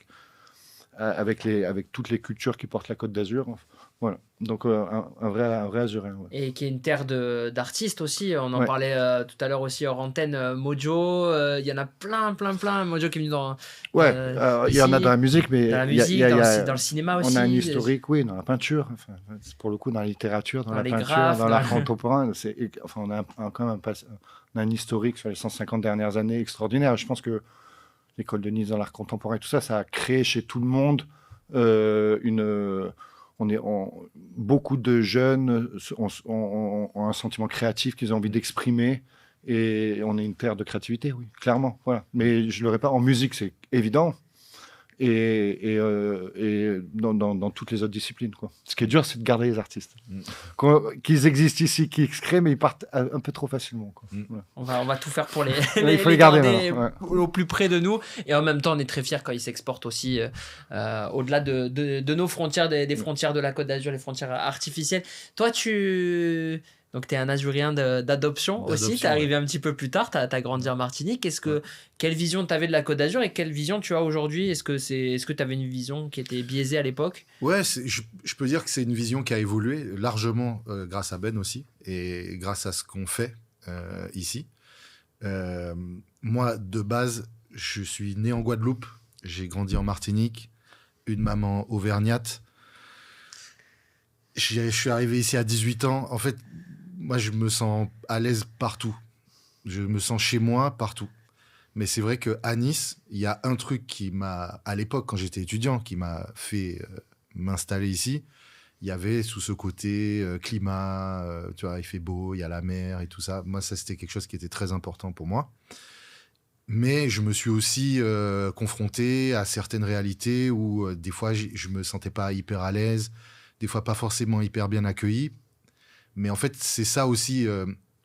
avec toutes les cultures qui portent la Côte d'Azur. Voilà. Donc, un vrai Azuréen. Ouais. Et qui est une terre d'artistes aussi. On en parlait tout à l'heure aussi hors antenne. Mojo, il y en a plein. Mojo qui est venu dans. Il y en a dans la musique, mais. Dans la musique, dans le cinéma aussi. On a un historique, oui, dans la peinture. Enfin, pour le coup, dans la littérature, dans la peinture, graphes, dans l'art contemporain. On a quand même un historique sur les 150 dernières années extraordinaire. Je pense que l'école de Nice dans l'art contemporain et tout ça, ça a créé chez tout le monde beaucoup de jeunes ont un sentiment créatif qu'ils ont envie d'exprimer. Et on est une terre de créativité, oui, clairement. Voilà. Mais je le répète, en musique, c'est évident. Et dans toutes les autres disciplines, quoi. Ce qui est dur, c'est de garder les artistes. Qu'ils existent ici, qu'ils se créent, mais ils partent un peu trop facilement, quoi. Voilà. On va tout faire pour les, il faut les garder au plus près de nous. Et en même temps, on est très fiers quand ils s'exportent aussi au-delà de nos frontières, des frontières de la Côte d'Azur, les frontières artificielles. Toi, donc, tu es un Azurien d'adoption aussi. Tu es arrivé un petit peu plus tard. Tu as grandi en Martinique. Quelle vision tu avais de la Côte d'Azur et quelle vision tu as aujourd'hui? Est-ce que tu avais une vision qui était biaisée à l'époque? Ouais, je peux dire que c'est une vision qui a évolué largement grâce à Ben aussi et grâce à ce qu'on fait ici. Moi, de base, je suis né en Guadeloupe. J'ai grandi en Martinique. Une maman auvergnate. Je suis arrivé ici à 18 ans. En fait, moi, je me sens à l'aise partout. Je me sens chez moi partout. Mais c'est vrai qu'à Nice, il y a un truc qui m'a, à l'époque, quand j'étais étudiant, qui m'a fait m'installer ici. Il y avait sous ce côté climat, tu vois, il fait beau, il y a la mer et tout ça. Moi, ça, c'était quelque chose qui était très important pour moi. Mais je me suis aussi confronté à certaines réalités où des fois, je me sentais pas hyper à l'aise, des fois pas forcément hyper bien accueilli. Mais en fait, c'est ça aussi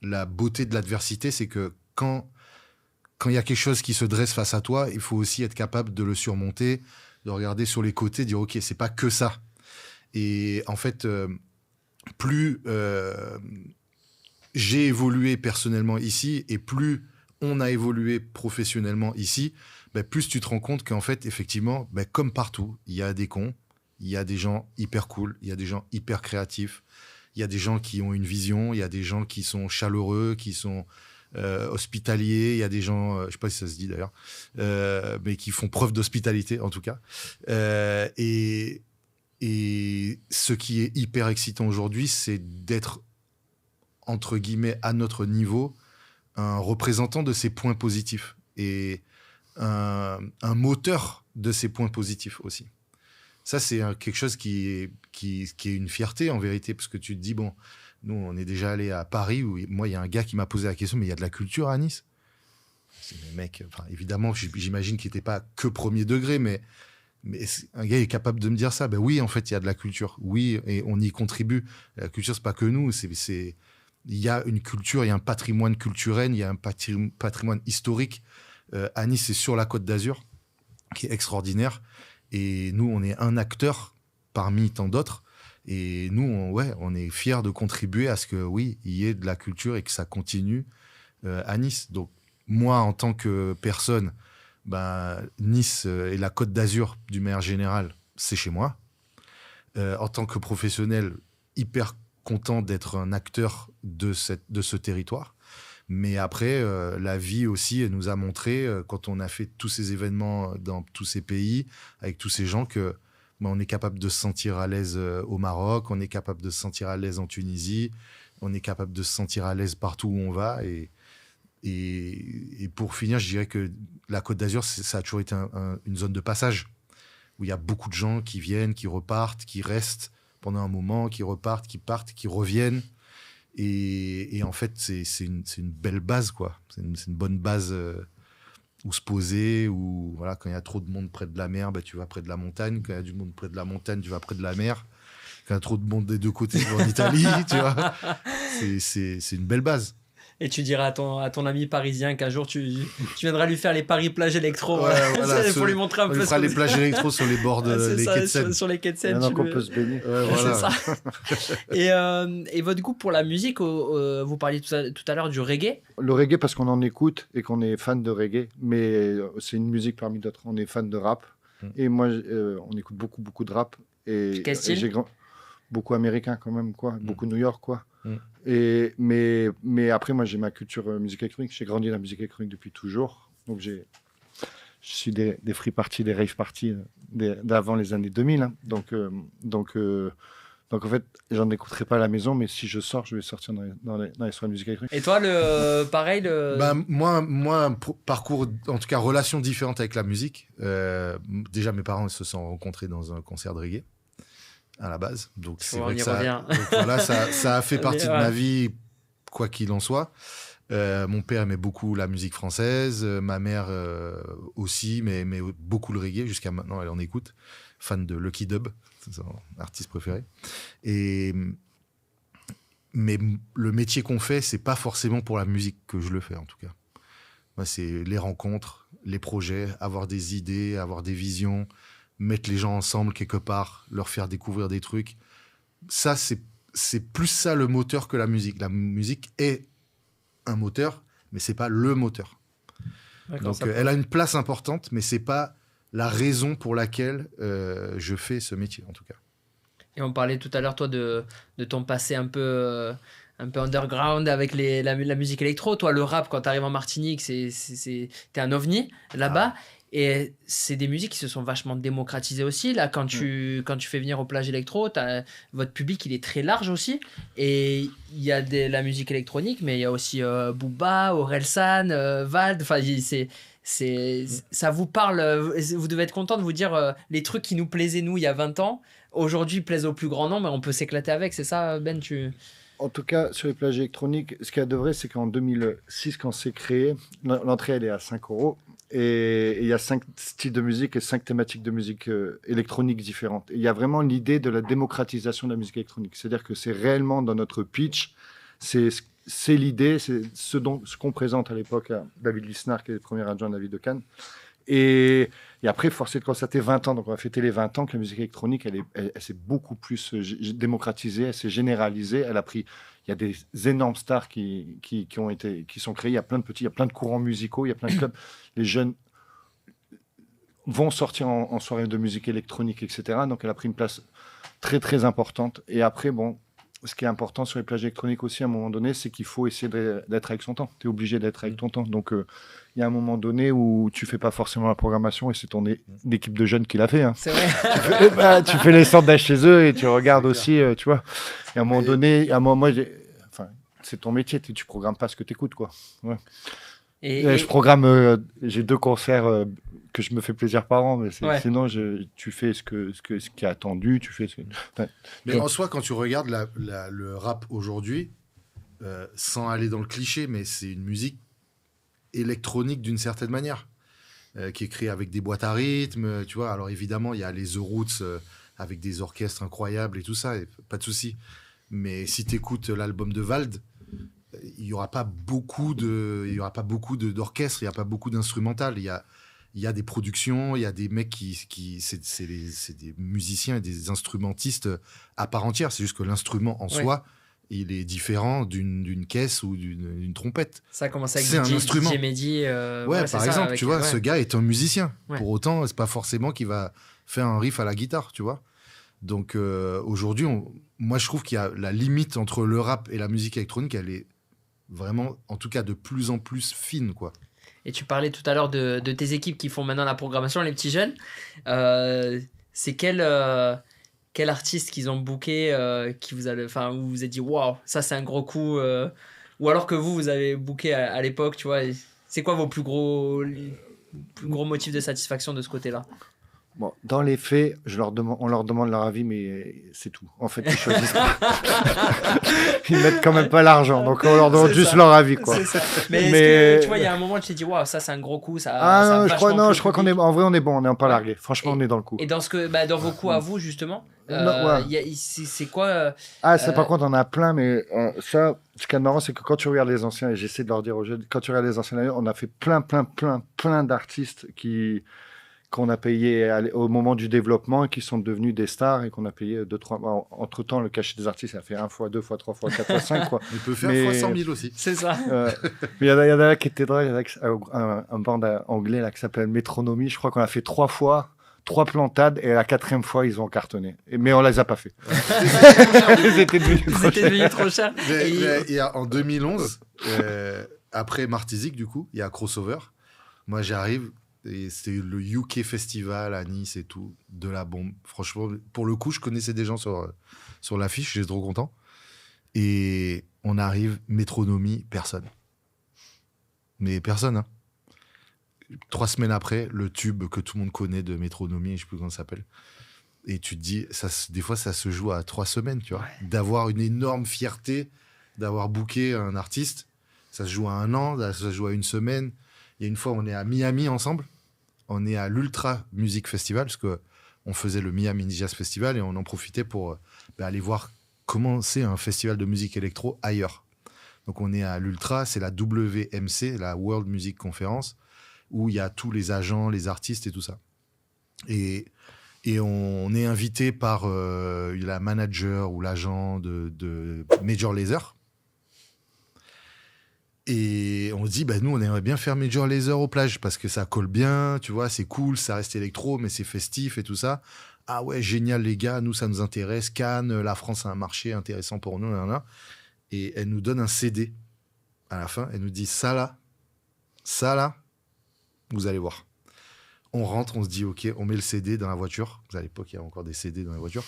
la beauté de l'adversité, c'est que quand il y a quelque chose qui se dresse face à toi, il faut aussi être capable de le surmonter, de regarder sur les côtés, dire ok, c'est pas que ça. Et en fait, plus j'ai évolué personnellement ici et plus on a évolué professionnellement ici, plus tu te rends compte qu'en fait, effectivement, comme partout, il y a des cons, il y a des gens hyper cool, il y a des gens hyper créatifs, il y a des gens qui ont une vision, il y a des gens qui sont chaleureux, qui sont hospitaliers, il y a des gens, je ne sais pas si ça se dit d'ailleurs, mais qui font preuve d'hospitalité en tout cas. Et ce qui est hyper excitant aujourd'hui, c'est d'être, entre guillemets, à notre niveau, un représentant de ces points positifs et un moteur de ces points positifs aussi. Ça, c'est quelque chose qui est une fierté en vérité, parce que tu te dis, bon, nous, on est déjà allé à Paris, où moi, il y a un gars qui m'a posé la question, mais il y a de la culture à Nice? C'est des mecs, évidemment, j'imagine qu'il n'était pas que premier degré, mais un gars est capable de me dire ça. Ben oui, en fait, il y a de la culture. Oui, et on y contribue. La culture, c'est pas que nous. Il y a une culture, il y a un patrimoine culturel, il y a un patrimoine historique. À Nice, c'est sur la Côte d'Azur, qui est extraordinaire. Et nous, on est un acteur parmi tant d'autres. Et nous, on est fiers de contribuer à ce que, oui, il y ait de la culture et que ça continue à Nice. Donc, moi, en tant que personne, Nice et la Côte d'Azur, d'une manière générale, c'est chez moi. En tant que professionnel, hyper content d'être un acteur de ce territoire. Mais après, la vie aussi nous a montré, quand on a fait tous ces événements dans tous ces pays, avec tous ces gens, que on est capable de se sentir à l'aise au Maroc, on est capable de se sentir à l'aise en Tunisie, on est capable de se sentir à l'aise partout où on va. Et pour finir, je dirais que la Côte d'Azur, ça a toujours été une zone de passage, où il y a beaucoup de gens qui viennent, qui repartent, qui restent pendant un moment, qui repartent, qui partent, qui reviennent. Et en fait, c'est une belle base, quoi. C'est une bonne base où se poser, où voilà, quand il y a trop de monde près de la mer, tu vas près de la montagne. Quand il y a du monde près de la montagne, tu vas près de la mer. Quand il y a trop de monde des deux côtés, tu vas en Italie, tu vois. C'est une belle base. Et tu diras à ton ami parisien qu'un jour tu viendras lui faire les Paris-Plages électro. Ouais, voilà, pour lui montrer un peu. On lui fera les plages électro sur les bords des quais de Seine. Sur les quais de Seine. Maintenant qu'on peut se baigner. Ouais, voilà. C'est ça. Et votre goût pour la musique, vous parliez tout à l'heure du reggae. Le reggae, parce qu'on en écoute et qu'on est fan de reggae, mais c'est une musique parmi d'autres. On est fan de rap. Et moi, on écoute beaucoup de rap. Et quel style? Beaucoup américain quand même, quoi. Beaucoup New York, quoi. Mais après, moi, j'ai ma culture musique électronique. J'ai grandi dans la musique électronique depuis toujours. Donc, je suis des free parties, des rave parties d'avant les années 2000. Hein. Donc, en fait, j'en écouterai pas à la maison, mais si je sors, je vais sortir dans les soirées de musique électronique. Et toi, pareil moi, parcours, en tout cas, relation différente avec la musique. Déjà, mes parents se sont rencontrés dans un concert de reggae. à la base. Donc c'est On vrai y que ça, revient. donc voilà, ça a fait partie de Ouais. ma vie, quoi qu'il en soit. Mon père aimait beaucoup la musique française, ma mère aussi, mais beaucoup le reggae. Jusqu'à maintenant, elle en écoute. Fan de Lucky Dube, c'est son artiste préféré. Mais le métier qu'on fait, c'est pas forcément pour la musique que je le fais, en tout cas. Moi, c'est les rencontres, les projets, avoir des idées, avoir des visions, mettre les gens ensemble quelque part, leur faire découvrir des trucs. Ça, c'est plus ça le moteur que la musique. La musique est un moteur, mais c'est pas le moteur. D'accord, Donc, elle a une place importante, mais c'est pas la raison pour laquelle je fais ce métier, en tout cas. Et on parlait tout à l'heure, toi, de ton passé un peu underground avec la musique électro. Toi, le rap, quand tu arrives en Martinique, t'es un ovni là-bas. Et c'est des musiques qui se sont vachement démocratisées aussi. Là, quand tu fais venir au Plage Électro, votre public, il est très large aussi. Et il y a la musique électronique, mais il y a aussi Booba, Orelsan, Vald. Enfin, ça vous parle. Vous devez être content de vous dire les trucs qui nous plaisaient, nous, il y a 20 ans. Aujourd'hui, plaisent au plus grand nombre, mais on peut s'éclater avec. C'est ça, Ben En tout cas, sur les plages électroniques, ce qu'il y a de vrai, c'est qu'en 2006, quand c'est créé, l'entrée, elle est à 5 €. Et il y a 5 styles de musique et 5 thématiques de musique électronique différentes. Et il y a vraiment l'idée de la démocratisation de la musique électronique. C'est-à-dire que c'est réellement dans notre pitch, c'est l'idée, c'est ce qu'on présente à l'époque à David Lisnard, qui est le premier adjoint de la ville de Cannes. Et après, force est de constater 20 ans, donc on va fêter les 20 ans, que la musique électronique, elle s'est beaucoup plus démocratisée, elle s'est généralisée, elle a pris... Il y a des énormes stars qui sont créées, il y a plein de courants musicaux, il y a plein de clubs. Les jeunes vont sortir en soirée de musique électronique, etc. Donc elle a pris une place très, très importante. Et après, bon, ce qui est important sur les plages électroniques aussi, à un moment donné, c'est qu'il faut essayer d'être avec son temps. Tu es obligé d'être avec ton temps. Donc, il y a un moment donné où tu fais pas forcément la programmation et c'est ton équipe de jeunes qui l'a fait. Hein. C'est vrai. Tu fais les sondages chez eux et tu regardes aussi, tu vois. Et à un moment donné, c'est ton métier, tu programmes pas ce que tu écoutes, quoi. Ouais. Et je programme, j'ai 2 concerts que je me fais plaisir par an, mais sinon, tu fais ce qui est attendu, tu fais... Mais en soi, quand tu regardes le rap aujourd'hui, sans aller dans le cliché, mais c'est une musique électronique d'une certaine manière, qui est créée avec des boîtes à rythme, tu vois. Alors évidemment, il y a les The Roots avec des orchestres incroyables et tout ça, et pas de souci. Mais si tu écoutes l'album de Vald, il n'y aura pas beaucoup d'orchestres, il n'y a pas beaucoup d'instrumental. Il y a des productions, il y a des mecs c'est des musiciens et des instrumentistes à part entière. C'est juste que l'instrument en soi, il est différent d'une caisse ou d'une trompette. Ça commence avec c'est un instrument. DJ Mehdi. Par exemple, tu vois, ce gars est un musicien. Ouais. Pour autant, c'est pas forcément qu'il va faire un riff à la guitare, tu vois. Donc aujourd'hui, moi je trouve qu'il y a la limite entre le rap et la musique électronique, elle est vraiment, en tout cas, de plus en plus fine, quoi. Et tu parlais tout à l'heure de tes équipes qui font maintenant la programmation, les petits jeunes. C'est quel artiste qu'ils ont booké qui vous où vous vous êtes dit waouh, ça c'est un gros coup, ou alors que vous avez booké à l'époque, tu vois. C'est quoi vos plus gros motifs de satisfaction de ce côté-là? Bon, dans les faits, on leur demande leur avis, mais c'est tout. En fait, ils choisissent pas. Ils mettent quand même pas l'argent, donc on leur demande juste leur avis, quoi. Mais est-ce que, tu vois, il y a un moment où tu t'es dit, waouh, ça c'est un gros coup, ça. Non, je crois qu'on est, en vrai, on est bon, on n'est pas largué. Franchement, on est dans le coup. Et dans vos coups à vous, justement, c'est quoi par contre, on a plein, mais ça, ce qui est marrant, c'est que quand tu regardes les anciens, et j'essaie de leur dire aux jeunes, quand tu regardes les anciens, on a fait plein d'artistes qu'on a payé au moment du développement et qui sont devenus des stars et qu'on a payé 2-3 mois. Entre-temps, le cachet des artistes, ça fait 1 fois, 2 fois, 3 fois, 4 fois, 5 quoi. Il peut faire fois 100 000 aussi. C'est ça. Mais il y en a là qui était drôle. Il y en a un band anglais là, qui s'appelle Métronomie. Je crois qu'on a fait 3 fois, 3 plantades et la 4e fois, ils ont cartonné. Mais on les a pas fait. Ils étaient devenus trop chers. Et en 2011, après Martizik, du coup, il y a Crossover. Moi, j'arrive... Et c'était le UK Festival à Nice et tout, de la bombe. Franchement, pour le coup, je connaissais des gens sur l'affiche, j'étais trop content. Et on arrive, Métronomie, personne. Mais personne, hein. 3 semaines après, le tube que tout le monde connaît de Métronomie, je ne sais plus comment ça s'appelle, Et tu te dis, des fois, ça se joue à 3 semaines, tu vois. Ouais. D'avoir une énorme fierté d'avoir booké un artiste. Ça se joue à 1 an, ça se joue à 1 semaine. Il y a une fois, on est à Miami ensemble. On est à l'Ultra Music Festival, parce qu'on faisait le Miami Jazz Festival et on en profitait pour aller voir comment c'est un festival de musique électro ailleurs. Donc on est à l'Ultra, c'est la WMC, la World Music Conference, où il y a tous les agents, les artistes et tout ça. Et on est invité par la manager ou l'agent de Major Lazer. Et on se dit, nous, on aimerait bien faire Major Lazer aux plages parce que ça colle bien, tu vois, c'est cool, ça reste électro, mais c'est festif et tout ça. Ah ouais, génial, les gars, nous, ça nous intéresse. Cannes, la France a un marché intéressant pour nous. Là. Et elle nous donne un CD à la fin. Elle nous dit, ça là, vous allez voir. On rentre, on se dit, OK, on met le CD dans la voiture. À l'époque, il y avait encore des CD dans la voiture.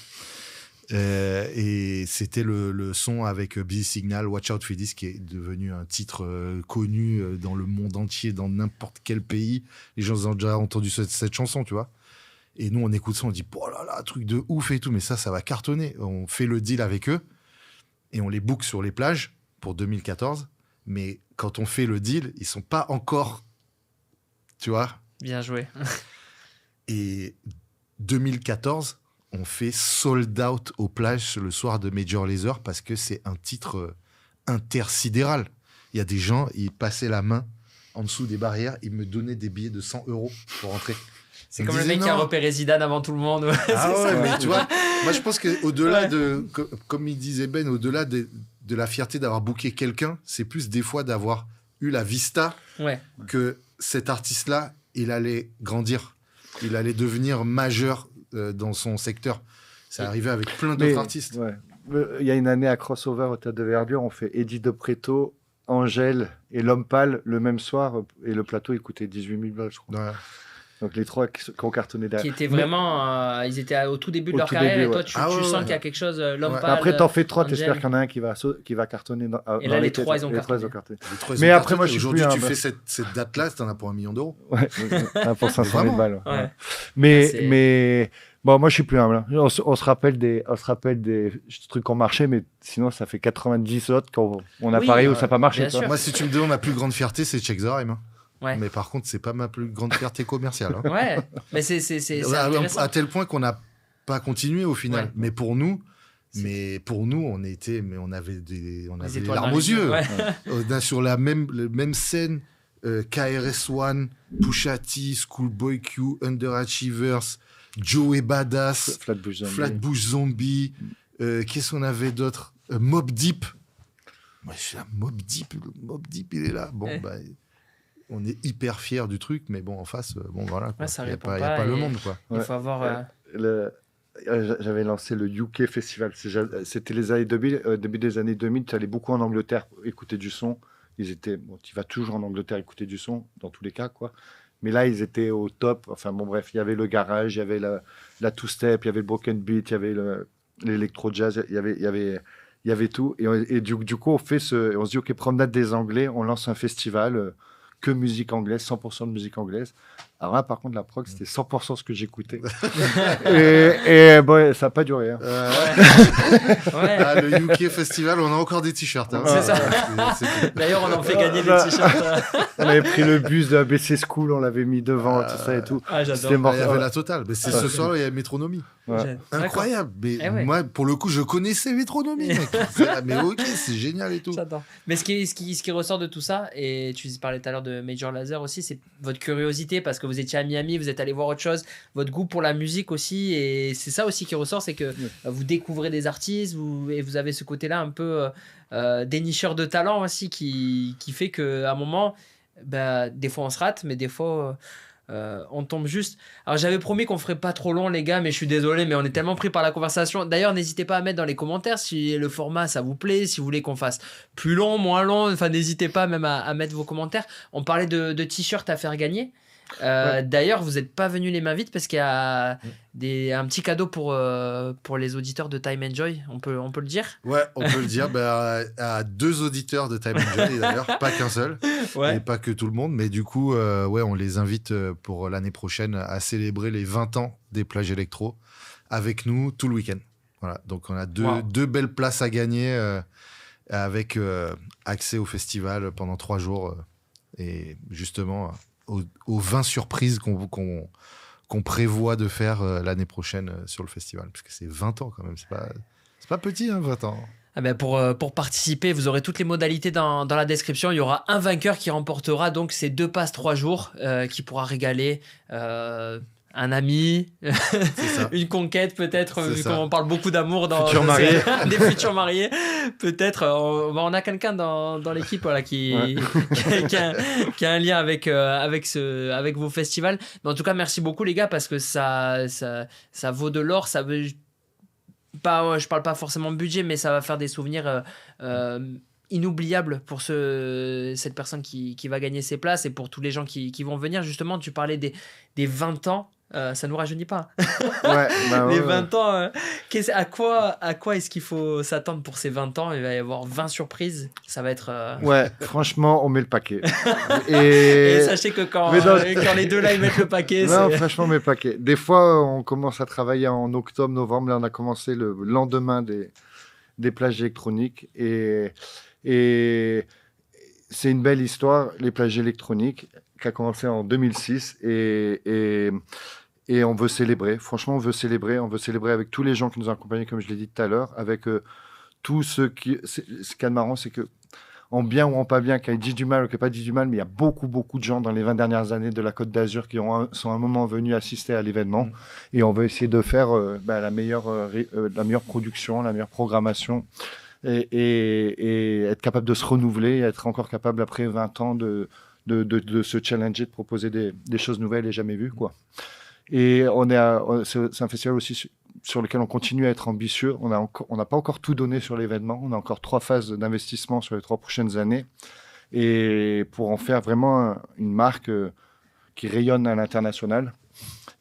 Et c'était le son avec Busy Signal, Watch Out for This, qui est devenu un titre connu dans le monde entier, dans n'importe quel pays. Les gens ont déjà entendu cette chanson, tu vois. Et nous, on écoute ça, on dit, oh là là, truc de ouf et tout, mais ça va cartonner. On fait le deal avec eux et on les book sur les plages pour 2014. Mais quand on fait le deal, ils sont pas encore, tu vois. Bien joué. Et 2014, on fait sold out aux plages le soir de Major Lazer parce que c'est un titre intersidéral. Il y a des gens, ils passaient la main en dessous des barrières, ils me donnaient des billets de 100 € pour rentrer. C'est comme le mec qui a repéré Zidane avant tout le monde. Ah ouais, mais tu vois, moi je pense qu'au-delà de, comme il disait Ben, au-delà de la fierté d'avoir booké quelqu'un, c'est plus des fois d'avoir eu la vista que cet artiste-là, il allait grandir. Il allait devenir majeur dans son secteur. Ça arrivait avec plein d'autres artistes. Ouais. Il y a une année à Crossover au Théâtre de Verdure, on fait Eddie De Pretto, Angèle et L'Homme Pâle le même soir. Et le plateau, il coûtait 18 000 balles, je crois. Ouais. Donc les trois qui ont cartonné derrière. Qui étaient vraiment... ils étaient au tout début de leur carrière. Et toi, tu sens qu'il y a quelque chose... L'Homme Pâle, après, t'en fais 3, t'espères qu'il y en a un qui va cartonner. Et là, les 3, ils ont cartonné. Mais après, moi, je suis aujourd'hui, tu fais cette date-là, t'en as pour 1 million d'euros. Ouais, pour 500 000 balles. Ouais. Mais bon, moi, je suis plus humble. On se rappelle des trucs qui ont marché, mais sinon, ça fait 90 autres qu'on a parié où ça n'a pas marché. Moi, si tu me demandes ma plus grande fierté, c'est Check the Rhyme. Ouais. Mais par contre, c'est pas ma plus grande fierté commerciale. Ouais, mais c'est à tel point qu'on n'a pas continué au final. Ouais. Mais pour nous, on avait des larmes aux yeux. Ouais. Sur la même scène, KRS-One, Pusha T, Schoolboy Q, Underachievers, Joey Badass, Flatbush Zombie. Qu'est-ce qu'on avait d'autre? Mobb Deep. Moi, je suis là, Mobb Deep, il est là. Bon, on est hyper fiers du truc, mais bon, en face, voilà. Il n'y a pas le monde, quoi. Il faut avoir... J'avais lancé le UK Festival. C'était les années 2000, début des années 2000. Tu allais beaucoup en Angleterre écouter du son. Tu vas toujours en Angleterre écouter du son, dans tous les cas, quoi. Mais là, ils étaient au top. Enfin, bon, bref, il y avait le garage, il y avait la two-step, il y avait le broken beat, il y avait l'électro-jazz, il y avait tout. Et du coup, on se dit, OK, promenade des Anglais, on lance un festival... que musique anglaise, 100% de musique anglaise. Alors là, par contre, la prog, c'était 100% ce que j'écoutais. et bon, ça n'a pas duré. Hein. Le UK Festival, on a encore des t-shirts. Hein. C'est ça. D'ailleurs, on en fait gagner des t-shirts. On avait pris le bus de ABC School, on l'avait mis devant, tout ça et tout. J'adore. Il y avait la totale. Mais c'est ce soir, il y a Métronomie. Ouais. Incroyable. Mais moi, pour le coup, je connaissais Métronomie. Mais ok, c'est génial et tout. J'adore. Mais ce qui ressort de tout ça, et tu parlais tout à l'heure de Major Lazer aussi, c'est votre curiosité parce que vous étiez à Miami, vous êtes allé voir autre chose, votre goût pour la musique aussi, et c'est ça aussi qui ressort, c'est que vous découvrez des artistes, et vous avez ce côté-là un peu dénicheur de talent aussi qui fait qu'à un moment, des fois on se rate, mais des fois... on tombe juste. Alors j'avais promis qu'on ferait pas trop long les gars, mais je suis désolé, mais on est tellement pris par la conversation. D'ailleurs, n'hésitez pas à mettre dans les commentaires si le format ça vous plaît, si vous voulez qu'on fasse plus long, moins long. Enfin, n'hésitez pas même à mettre vos commentaires. On parlait de t-shirts à faire gagner. D'ailleurs, vous n'êtes pas venus les mains vides parce qu'il y a un petit cadeau pour les auditeurs de Time Enjoy. On peut le dire. Ouais, on peut le dire. À 2 auditeurs de Time Enjoy d'ailleurs, pas qu'un seul, et pas que tout le monde. Mais du coup, on les invite pour l'année prochaine à célébrer les 20 ans des plages électro avec nous tout le week-end. Voilà, donc on a Wow. deux belles places à gagner avec accès au festival pendant 3 jours et justement aux 20 surprises qu'on prévoit de faire l'année prochaine sur le festival, parce que c'est 20 ans quand même, c'est pas petit, hein, 20 ans. Ah ben pour participer, vous aurez toutes les modalités dans la description. Il y aura un vainqueur qui remportera donc ces 2 passes 3 jours, qui pourra régaler un ami, ça. une conquête peut-être, C'est vu ça. qu'on parle beaucoup d'amour dans Futurs mariés. des futurs mariés. Peut-être, on a quelqu'un dans l'équipe voilà, qui a un lien avec vos festivals. Mais en tout cas, merci beaucoup les gars, parce que ça vaut de l'or. Ça veut pas, je parle pas forcément de budget, mais ça va faire des souvenirs inoubliables pour cette personne qui va gagner ses places et pour tous les gens qui vont venir. Justement, tu parlais des 20 ans. Ça nous rajeunit pas. Ouais, bah, Les ouais, 20 ans, à quoi est-ce qu'il faut s'attendre pour ces 20 ans? Il va y avoir 20 surprises. Ça va être. ouais, franchement, on met le paquet. Et sachez que quand Mais non. les deux là ils mettent le paquet, Non, c'est... franchement, on met le paquet. Des fois, on commence à travailler en octobre, novembre. Là, on a commencé le lendemain des plages électroniques. Et c'est une belle histoire, les plages électroniques, qui a commencé en 2006. Et on veut célébrer. Franchement, on veut célébrer. On veut célébrer avec tous les gens qui nous ont accompagnés, comme je l'ai dit tout à l'heure, avec tous ceux qui... Ce qu'il y a de marrant, c'est que, en bien ou en pas bien, qui a dit du mal ou qui n'a pas dit du mal, mais il y a beaucoup, beaucoup de gens dans les 20 dernières années de la Côte d'Azur qui sont à un moment venus assister à l'événement. Et on veut essayer de faire la meilleure production, la meilleure programmation et être capable de se renouveler, être encore capable, après 20 ans, de se challenger, de proposer des choses nouvelles et jamais vues, quoi. Et c'est un festival aussi sur lequel on continue à être ambitieux. On n'a pas encore tout donné sur l'événement. On a encore 3 phases d'investissement sur les 3 prochaines années. Et pour en faire vraiment une marque qui rayonne à l'international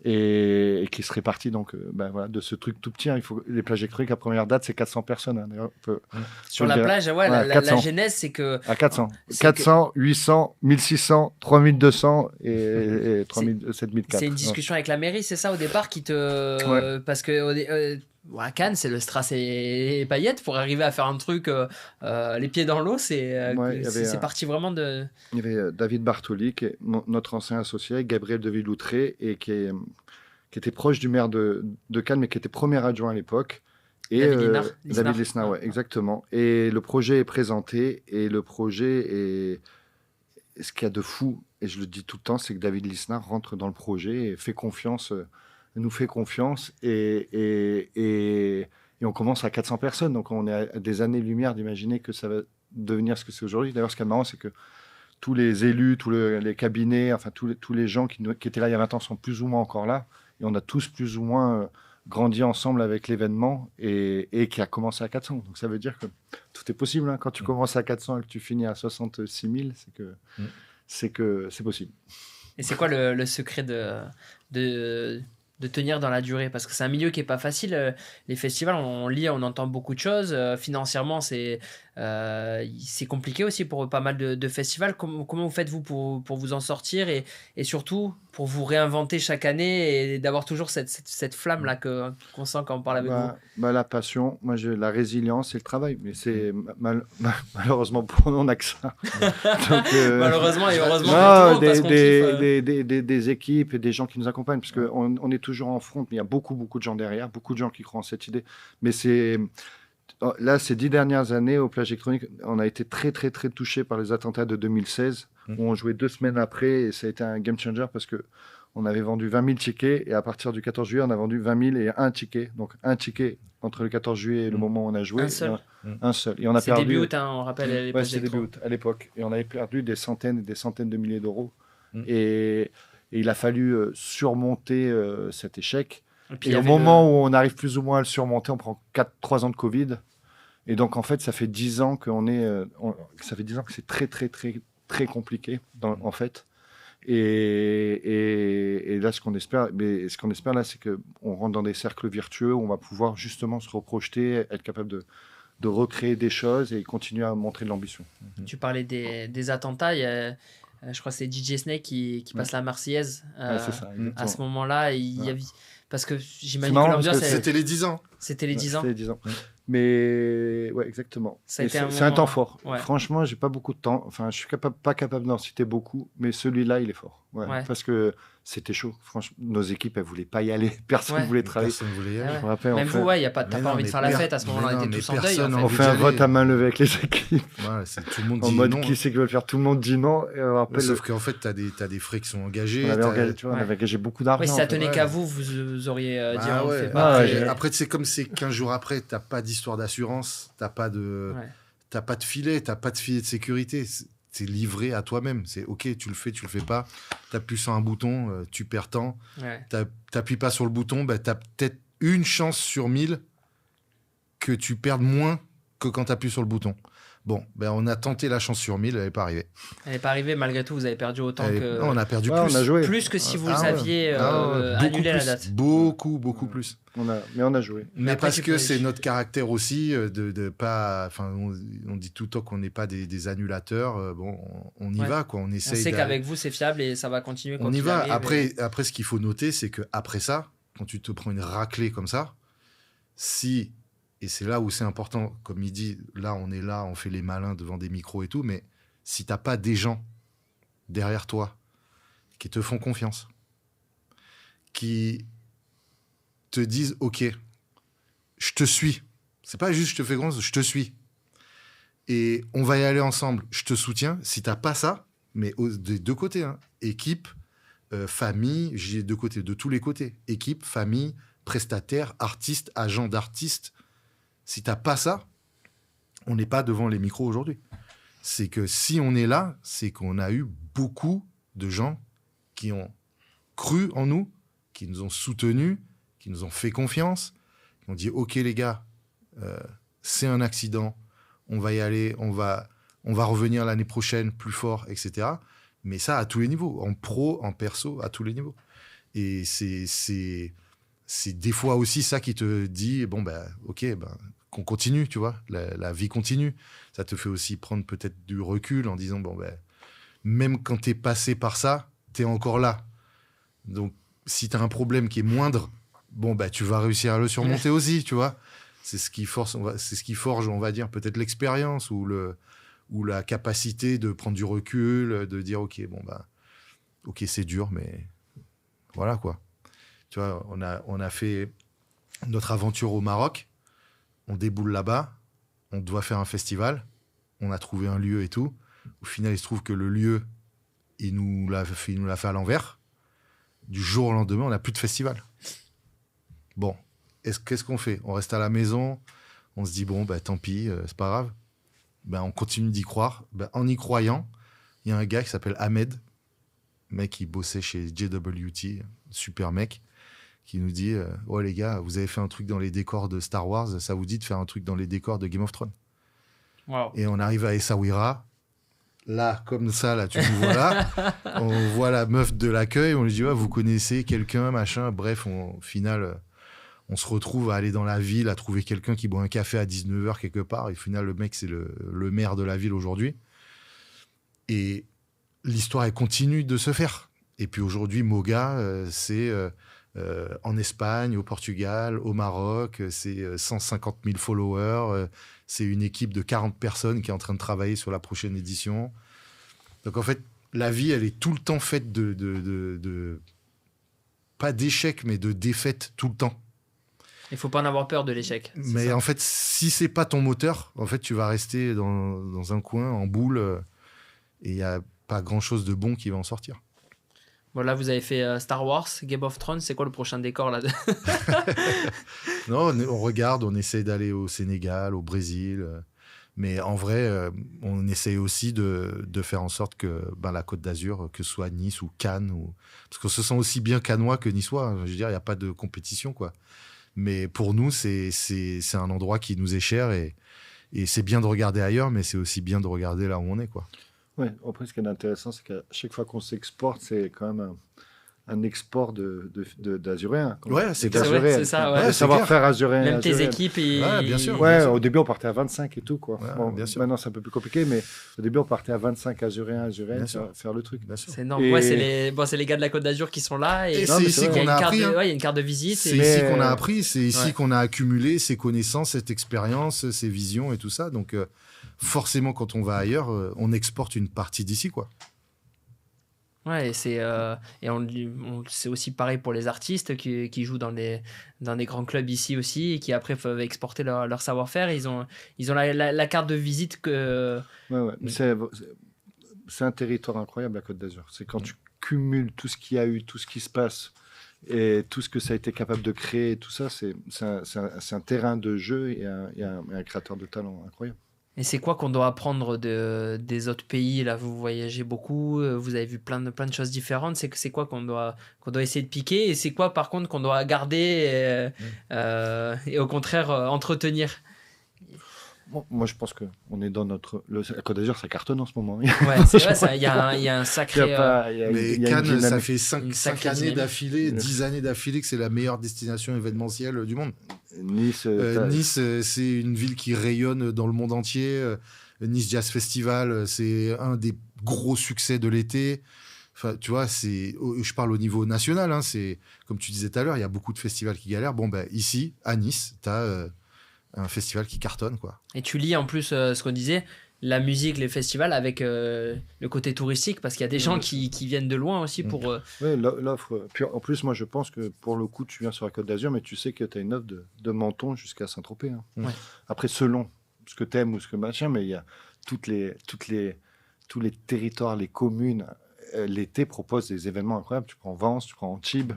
et qui se répartit donc, voilà, de ce truc tout petit. Hein. Les plages électroniques, la première date, c'est 400 personnes. Hein. D'ailleurs, Sur la plage, ouais, la 400. genèse, c'est que... À 400. C'est 400, 800, 1600, 3200 et 7004. C'est une discussion avec la mairie, c'est ça, au départ, qui te... Parce que à Cannes, c'est le strass et paillettes. Pour arriver à faire un truc les pieds dans l'eau, c'est parti vraiment de... Il y avait David Bartoli, qui est notre ancien associé, Gabriel de Villoutré, et qui était proche du maire de Cannes, mais qui était premier adjoint à l'époque. Et David Lisnard, ouais, exactement. Et le projet est présenté, et le projet est... Ce qu'il y a de fou, et je le dis tout le temps, c'est que David Lisnard rentre dans le projet et nous fait confiance, et on commence à 400 personnes. Donc on est à des années-lumière d'imaginer que ça va devenir ce que c'est aujourd'hui. D'ailleurs, ce qui est marrant, c'est que tous les élus, les cabinets, enfin tous les gens qui étaient là il y a 20 ans sont plus ou moins encore là. Et on a tous plus ou moins grandi ensemble avec l'événement et qui a commencé à 400. Donc ça veut dire que tout est possible. Hein. Quand tu commences à 400 et que tu finis à 66 000, c'est que c'est possible. Et c'est quoi le secret de tenir dans la durée? Parce que c'est un milieu qui n'est pas facile. Les festivals, on lit, on entend beaucoup de choses. Financièrement, c'est compliqué aussi pour pas mal de festivals. Comment vous faites-vous pour vous en sortir et surtout pour vous réinventer chaque année et d'avoir toujours cette flamme-là qu'on sent quand on parle avec vous? La passion, moi j'ai la résilience et le travail. Mais c'est malheureusement pour nous, on n'a que ça. Donc, malheureusement et heureusement non, pour tout le monde, parce qu'on kiffe, des équipes et des gens qui nous accompagnent, parce qu'on est toujours en front, mais il y a beaucoup, beaucoup de gens derrière, beaucoup de gens qui croient en cette idée. Mais là, ces 10 dernières années, aux plages électroniques, on a été très, très, très touchés par les attentats de 2016, où on jouait 2 semaines après, et ça a été un game changer parce qu'on avait vendu 20 000 tickets, et à partir du 14 juillet, on a vendu 20 000 et un ticket. Donc, un ticket entre le 14 juillet et le moment où on a joué. Un seul. Et on a c'est perdu... début août, hein, on rappelle. Ouais, c'est début août, à l'époque. Et on avait perdu des centaines et des centaines de milliers d'euros. Et il a fallu surmonter cet échec. Et au moment où on arrive plus ou moins à le surmonter, on prend 3 ans de Covid. Et donc, en fait, ça fait 10 ans ça fait 10 ans que c'est très, très, très, très compliqué, en fait. Et là, ce qu'on espère là, c'est qu'on rentre dans des cercles vertueux où on va pouvoir justement se reprojeter, être capable de recréer des choses et continuer à montrer de l'ambition. Tu parlais des attentats. je crois que c'est DJ Snake qui passe la Marseillaise. C'est ça, à ce moment-là, il y avait... Parce que j'imagine marrant, que l'ambiance... parce que C'était les 10 ans. C'était les 10 ans. C'était les 10 ans. Mais ouais, exactement. Ça a été C'est un un temps moment- fort. Ouais. Franchement, j'ai pas beaucoup de temps. Enfin, je suis pas capable d'en citer beaucoup, mais celui-là, il est fort. Ouais. Ouais. Parce que c'était chaud. Franchement, nos équipes, elles voulaient pas y aller. Personne Ouais. voulait travailler. Personne ne voulait y Ah aller. ouais. Je me rappelle, Même on fait, vous, ouais, t'as Mais pas non, envie de mais faire la per- fête à ce moment-là, mais on non, était mais tous en deuil. personne En en fait. on veut fait y un aller. vote à main levée avec les équipes. Voilà, tout le monde En dit mode non. qui c'est qui veut le faire. Tout le monde dit non. Et on rappelle, Sauf qu'en fait, t'as des frais qui sont engagés. on avait t'as- engagé, tu vois, on Ouais. avait engagé beaucoup Oui, d'argent. si en ça fait. tenait ouais. qu'à vous, vous auriez dit Bah on le ouais. fait pas. Ah, Et- j'ai- Après, c'est comme c'est 15 jours après, t'as pas d'histoire d'assurance, t'as pas de filet, t'as pas de filet de sécurité. C'est livré à toi-même. C'est OK, tu le fais pas. T'appuies sur un bouton, tu perds temps. Ouais. T'appuies pas sur le bouton, bah, t'as peut-être une chance sur 1000 que tu perdes moins que quand t'appuies sur le bouton. Bon, ben on a tenté la chance sur 1000, elle n'est pas arrivée. Elle n'est pas arrivée, malgré tout, vous avez perdu autant que... Non, on a perdu Ouais, plus. on a joué. Plus que si vous Ah ouais. aviez Ah ouais, beaucoup annulé la plus. date. Beaucoup plus. Mais on a joué. Mais après, parce tu que peux- c'est notre caractère aussi de pas. Enfin, on dit tout le temps qu'on n'est pas des annulateurs. Bon, on y Ouais. va, quoi. On On essaye. sait qu'avec vous, c'est fiable et ça va continuer quand On y il va. arrive. Après, ce qu'il faut noter, c'est que après ça, quand tu te prends une raclée comme ça, et c'est là où c'est important, comme il dit, là, on fait les malins devant des micros et tout, mais si t'as pas des gens derrière toi qui te font confiance, qui te disent, OK, je te suis. C'est pas juste je te fais confiance, je te suis. Et on va y aller ensemble, je te soutiens. Si t'as pas ça, mais des deux côtés, hein, équipe, famille, j'ai deux côtés, de tous les côtés. Équipe, famille, prestataire, artiste, agent d'artiste. Si t'as pas ça, on n'est pas devant les micros aujourd'hui. C'est que si on est là, c'est qu'on a eu beaucoup de gens qui ont cru en nous, qui nous ont soutenus, qui nous ont fait confiance, qui ont dit « Ok les gars, c'est un accident, on va y aller, on va revenir l'année prochaine plus fort, etc. » Mais ça, à tous les niveaux, en pro, en perso, à tous les niveaux. Et c'est des fois aussi ça qui te dit « Bon, ben, ok, ben, qu'on continue, tu vois, la vie continue. » Ça te fait aussi prendre peut-être du recul en disant « Bon, ben, même quand t'es passé par ça, t'es encore là. Donc, si t'as un problème qui est moindre, bon, bah, tu vas réussir à le surmonter aussi, tu vois. C'est ce qui forge, on va dire, peut-être l'expérience ou la capacité de prendre du recul, de dire, OK, bon, bah, OK, c'est dur, mais voilà, quoi. Tu vois, on a fait notre aventure au Maroc. On déboule là-bas. On doit faire un festival. On a trouvé un lieu et tout. Au final, il se trouve que le lieu, il nous l'a fait à l'envers. Du jour au lendemain, on n'a plus de festival. Bon, qu'est-ce qu'on fait? On reste à la maison, on se dit, bon, bah, tant pis, c'est pas grave. Ben, on continue d'y croire. Ben, en y croyant, il y a un gars qui s'appelle Ahmed, mec qui bossait chez JWT, super mec, qui nous dit, oh les gars, vous avez fait un truc dans les décors de Star Wars, ça vous dit de faire un truc dans les décors de Game of Thrones? Wow. Et on arrive à Essaouira. Là, comme ça, là, tu nous vois là. On voit la meuf de l'accueil. On lui dit, ouais, vous connaissez quelqu'un, machin. Bref, au final, on se retrouve à aller dans la ville, à trouver quelqu'un qui boit un café à 19h quelque part. Et au final, le mec, c'est le maire de la ville aujourd'hui. Et l'histoire, elle continue de se faire. Et puis aujourd'hui, Moga, c'est en Espagne, au Portugal, au Maroc. C'est 150 000 followers. C'est une équipe de 40 personnes qui est en train de travailler sur la prochaine édition. Donc en fait, la vie, elle est tout le temps faite de pas d'échecs, mais de défaites tout le temps. Il faut pas en avoir peur de l'échec. Mais en fait, si c'est pas ton moteur, en fait, tu vas rester dans un coin, en boule, et il n'y a pas grand-chose de bon qui va en sortir. Bon, là, vous avez fait Star Wars, Game of Thrones. C'est quoi le prochain décor là Non, on regarde, on essaie d'aller au Sénégal, au Brésil. Mais en vrai, on essaie aussi de faire en sorte que la Côte d'Azur, que ce soit Nice ou Cannes, parce qu'on se sent aussi bien cannois que niçois. Je veux dire, il n'y a pas de compétition, quoi. Mais pour nous, c'est un endroit qui nous est cher et c'est bien de regarder ailleurs, mais c'est aussi bien de regarder là où on est, quoi. Ouais, après, ce qui est intéressant, c'est qu'à chaque fois qu'on s'exporte, c'est quand même un export d'azuréens. Ouais, c'est C'est vrai, c'est ça, ouais. Le c'est savoir-faire azuréen. Même tes équipes, Ouais, bien sûr. Ouais, au début, on partait à 25 et tout, quoi. Ouais, Bon, bien sûr. maintenant, c'est un peu plus compliqué, mais au début, on partait à 25 azuréens, Bien sûr. faire le truc. Bien sûr. c'est énorme. Et- Ouais, c'est les gars de la Côte d'Azur qui sont là. Et Et Non, mais c'est c'est ici vrai. il y a qu'on une a carte appris. de, Hein. ouais, il y a une carte de visite. C'est et- ici qu'on a appris, c'est ici Ouais. qu'on a accumulé ces connaissances, cette expérience, ces visions et tout ça. Donc, forcément, quand on va ailleurs, on exporte une partie d'ici, quoi. Ouais, c'est aussi pareil pour les artistes qui jouent dans des grands clubs ici aussi et qui après peuvent exporter leur savoir-faire. Ils ont la carte de visite que. Ouais. Mais c'est un territoire incroyable, la Côte d'Azur. C'est quand tu cumules tout ce qu'il y a eu, tout ce qui se passe et tout ce que ça a été capable de créer, tout ça, c'est un terrain de jeu et un créateur de talent incroyable. Et c'est quoi qu'on doit apprendre des autres pays? Là, vous voyagez beaucoup, vous avez vu plein de choses différentes. C'est quoi qu'on doit essayer de piquer? Et c'est quoi, par contre, qu'on doit garder et au contraire entretenir? Bon, moi, je pense qu'on est dans la Côte d'Azur, ça cartonne en ce moment. Ouais, c'est vrai, il y a un sacré. Mais il y a une Cannes, ça dynamique. fait une 5 sacrée années dynamique. d'affilée, 10 années d'affilée que c'est la meilleure destination événementielle du monde. Nice, Nice, c'est une ville qui rayonne dans le monde entier. Nice Jazz Festival, c'est un des gros succès de l'été. Enfin, tu vois, je parle au niveau national. Hein, c'est comme tu disais tout à l'heure, il y a beaucoup de festivals qui galèrent. Bon, ben ici, à Nice, tu as un festival qui cartonne, quoi. Et tu lis en plus ce qu'on disait, la musique, les festivals avec le côté touristique, parce qu'il y a des gens qui viennent de loin aussi pour. ouais, l'offre. Puis en plus, moi, je pense que pour le coup, tu viens sur la Côte d'Azur, mais tu sais que tu as une offre de Menton jusqu'à Saint-Tropez. Hein. Ouais. Après, selon ce que tu aimes ou ce que machin, mais il y a tous les territoires, les communes, l'été proposent des événements incroyables. Tu prends Vence, tu prends Antibes,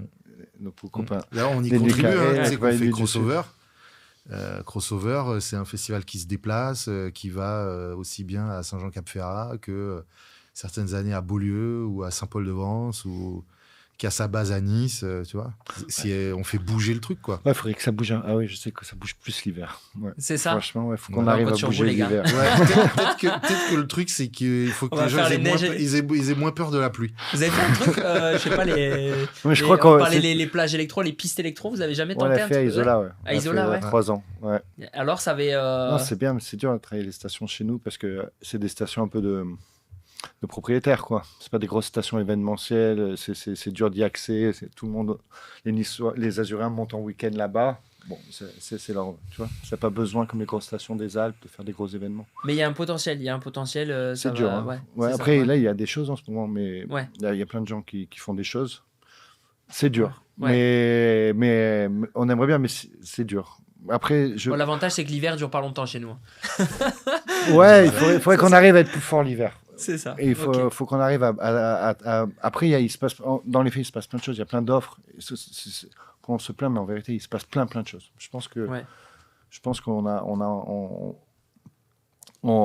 nos copains. Là, on y Les contribue. Carrés, Hein, tu sais qu'on ouais, fait du Crossover. Crossover, c'est un festival qui se déplace, qui va aussi bien à Saint-Jean-Cap-Ferrat que certaines années à Beaulieu ou à Saint-Paul-de-Vence ou qui a sa base à Nice, tu vois. On fait bouger le truc, quoi. Ouais, il faudrait que ça bouge. Ah oui, je sais que ça bouge plus l'hiver. Ouais. C'est ça. Franchement, il faut qu'on Ouais, arrive on à compte sur bouger vous, les gars. l'hiver. Ouais, peut-être que le truc, c'est qu'il faut que On va les gens faire ils les aient, neiges. ils aient moins peur de la pluie. Vous avez fait un truc, je sais pas, Ouais, je crois qu'on on parlait les plages électro, les pistes électro, vous avez jamais on tenté l'a un fait à truc Isola, ouais. À Isola, ouais. 3 ans, ouais. Alors, ça avait. Non, c'est bien, mais c'est dur de travailler les stations chez nous parce que c'est des stations un peu de propriétaires, quoi. C'est pas des grosses stations événementielles, c'est dur d'y accéder. Tout le monde, les Azuréens montent en week-end là-bas. Bon, c'est leur, tu vois, ça n'a pas besoin comme les grosses stations des Alpes de faire des gros événements. Mais il y a un potentiel, C'est dur. Hein. Ouais, Ouais, c'est après, ça, ouais. là, il y a des choses en ce moment, mais Ouais. il y a plein de gens qui font des choses. C'est dur. Ouais. Mais on aimerait bien, mais c'est dur. Après, Bon, l'avantage, c'est que l'hiver dure pas longtemps chez nous. ouais, il faudrait qu'on arrive à être plus fort l'hiver. C'est ça. Et il faut qu'on arrive après, il se passe, dans les faits, il se passe plein de choses. Il y a plein d'offres. Quand on se plaint, mais en vérité, il se passe plein de choses. Je pense qu'on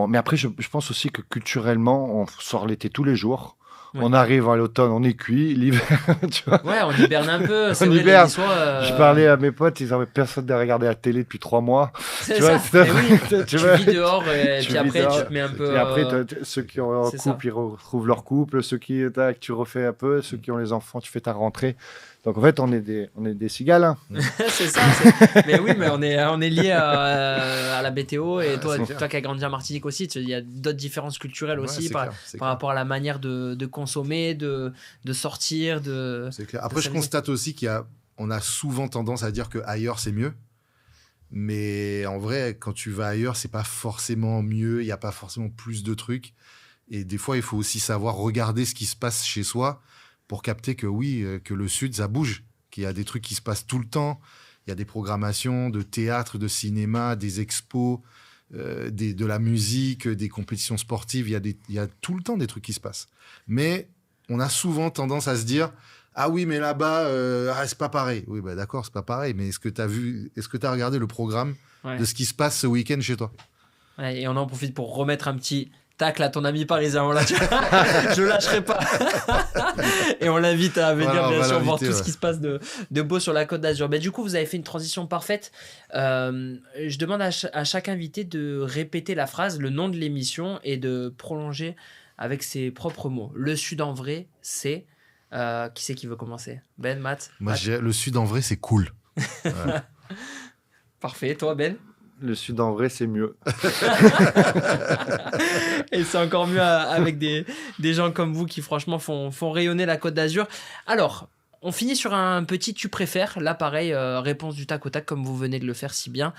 mais après, je pense aussi que culturellement, on sort l'été tous les jours. Ouais. On arrive à l'automne, on est cuit. L'hiver, tu vois. Ouais, on hiberne un peu. C'est On vrai, hiberne. les soirs, Je parlais à mes potes, ils n'avaient personne de regarder la télé depuis 3 mois. C'est tu vois, ça. Mais oui, tu vois. vis dehors et Tu puis vis après, dehors. tu te mets un peu. Et après, ceux qui ont un c'est ça. couple, ils retrouvent leur couple. Ceux qui, tu refais un peu. Ceux qui ont les enfants, tu fais ta rentrée. Donc en fait, on est des cigales. Hein. C'est ça. Mais oui, mais on est lié à la BTO et toi qui as grandi en Martinique aussi, il y a d'autres différences culturelles aussi par rapport à la manière de consommer, de sortir, de. C'est clair. Après, je constate aussi qu'on a souvent tendance à dire que ailleurs c'est mieux. Mais en vrai, quand tu vas ailleurs, c'est pas forcément mieux. Il n'y a pas forcément plus de trucs. Et des fois, il faut aussi savoir regarder ce qui se passe chez soi pour capter que oui, que le Sud, ça bouge, qu'il y a des trucs qui se passent tout le temps. Il y a des programmations de théâtre, de cinéma, des expos, de la musique, des compétitions sportives. Il y a tout le temps des trucs qui se passent. Mais on a souvent tendance à se dire « Ah oui, mais là-bas, c'est pas pareil. » Oui, bah, d'accord, c'est pas pareil. Mais est-ce que tu as regardé le programme de ce qui se passe ce week-end chez toi? Ouais, et on en profite pour remettre un petit tacle à ton ami parisien. Voilà, je lâcherai pas. Et on l'invite à venir, bien sûr, voir tout ce qui se passe de beau sur la Côte d'Azur. Mais du coup, vous avez fait une transition parfaite. Je demande à chaque invité de répéter la phrase, le nom de l'émission et de prolonger avec ses propres mots. Le Sud en vrai, c'est... Qui c'est qui veut commencer? Ben, Matt? Moi, Matt. je dirais, le Sud en vrai, c'est cool. Ouais. Parfait. Toi, Ben? Le Sud en vrai, c'est mieux. Et c'est encore mieux avec des gens comme vous qui, franchement, font rayonner la Côte d'Azur. Alors, on finit sur un petit tu préfères. Là, pareil, réponse du tac au tac, comme vous venez de le faire si bien.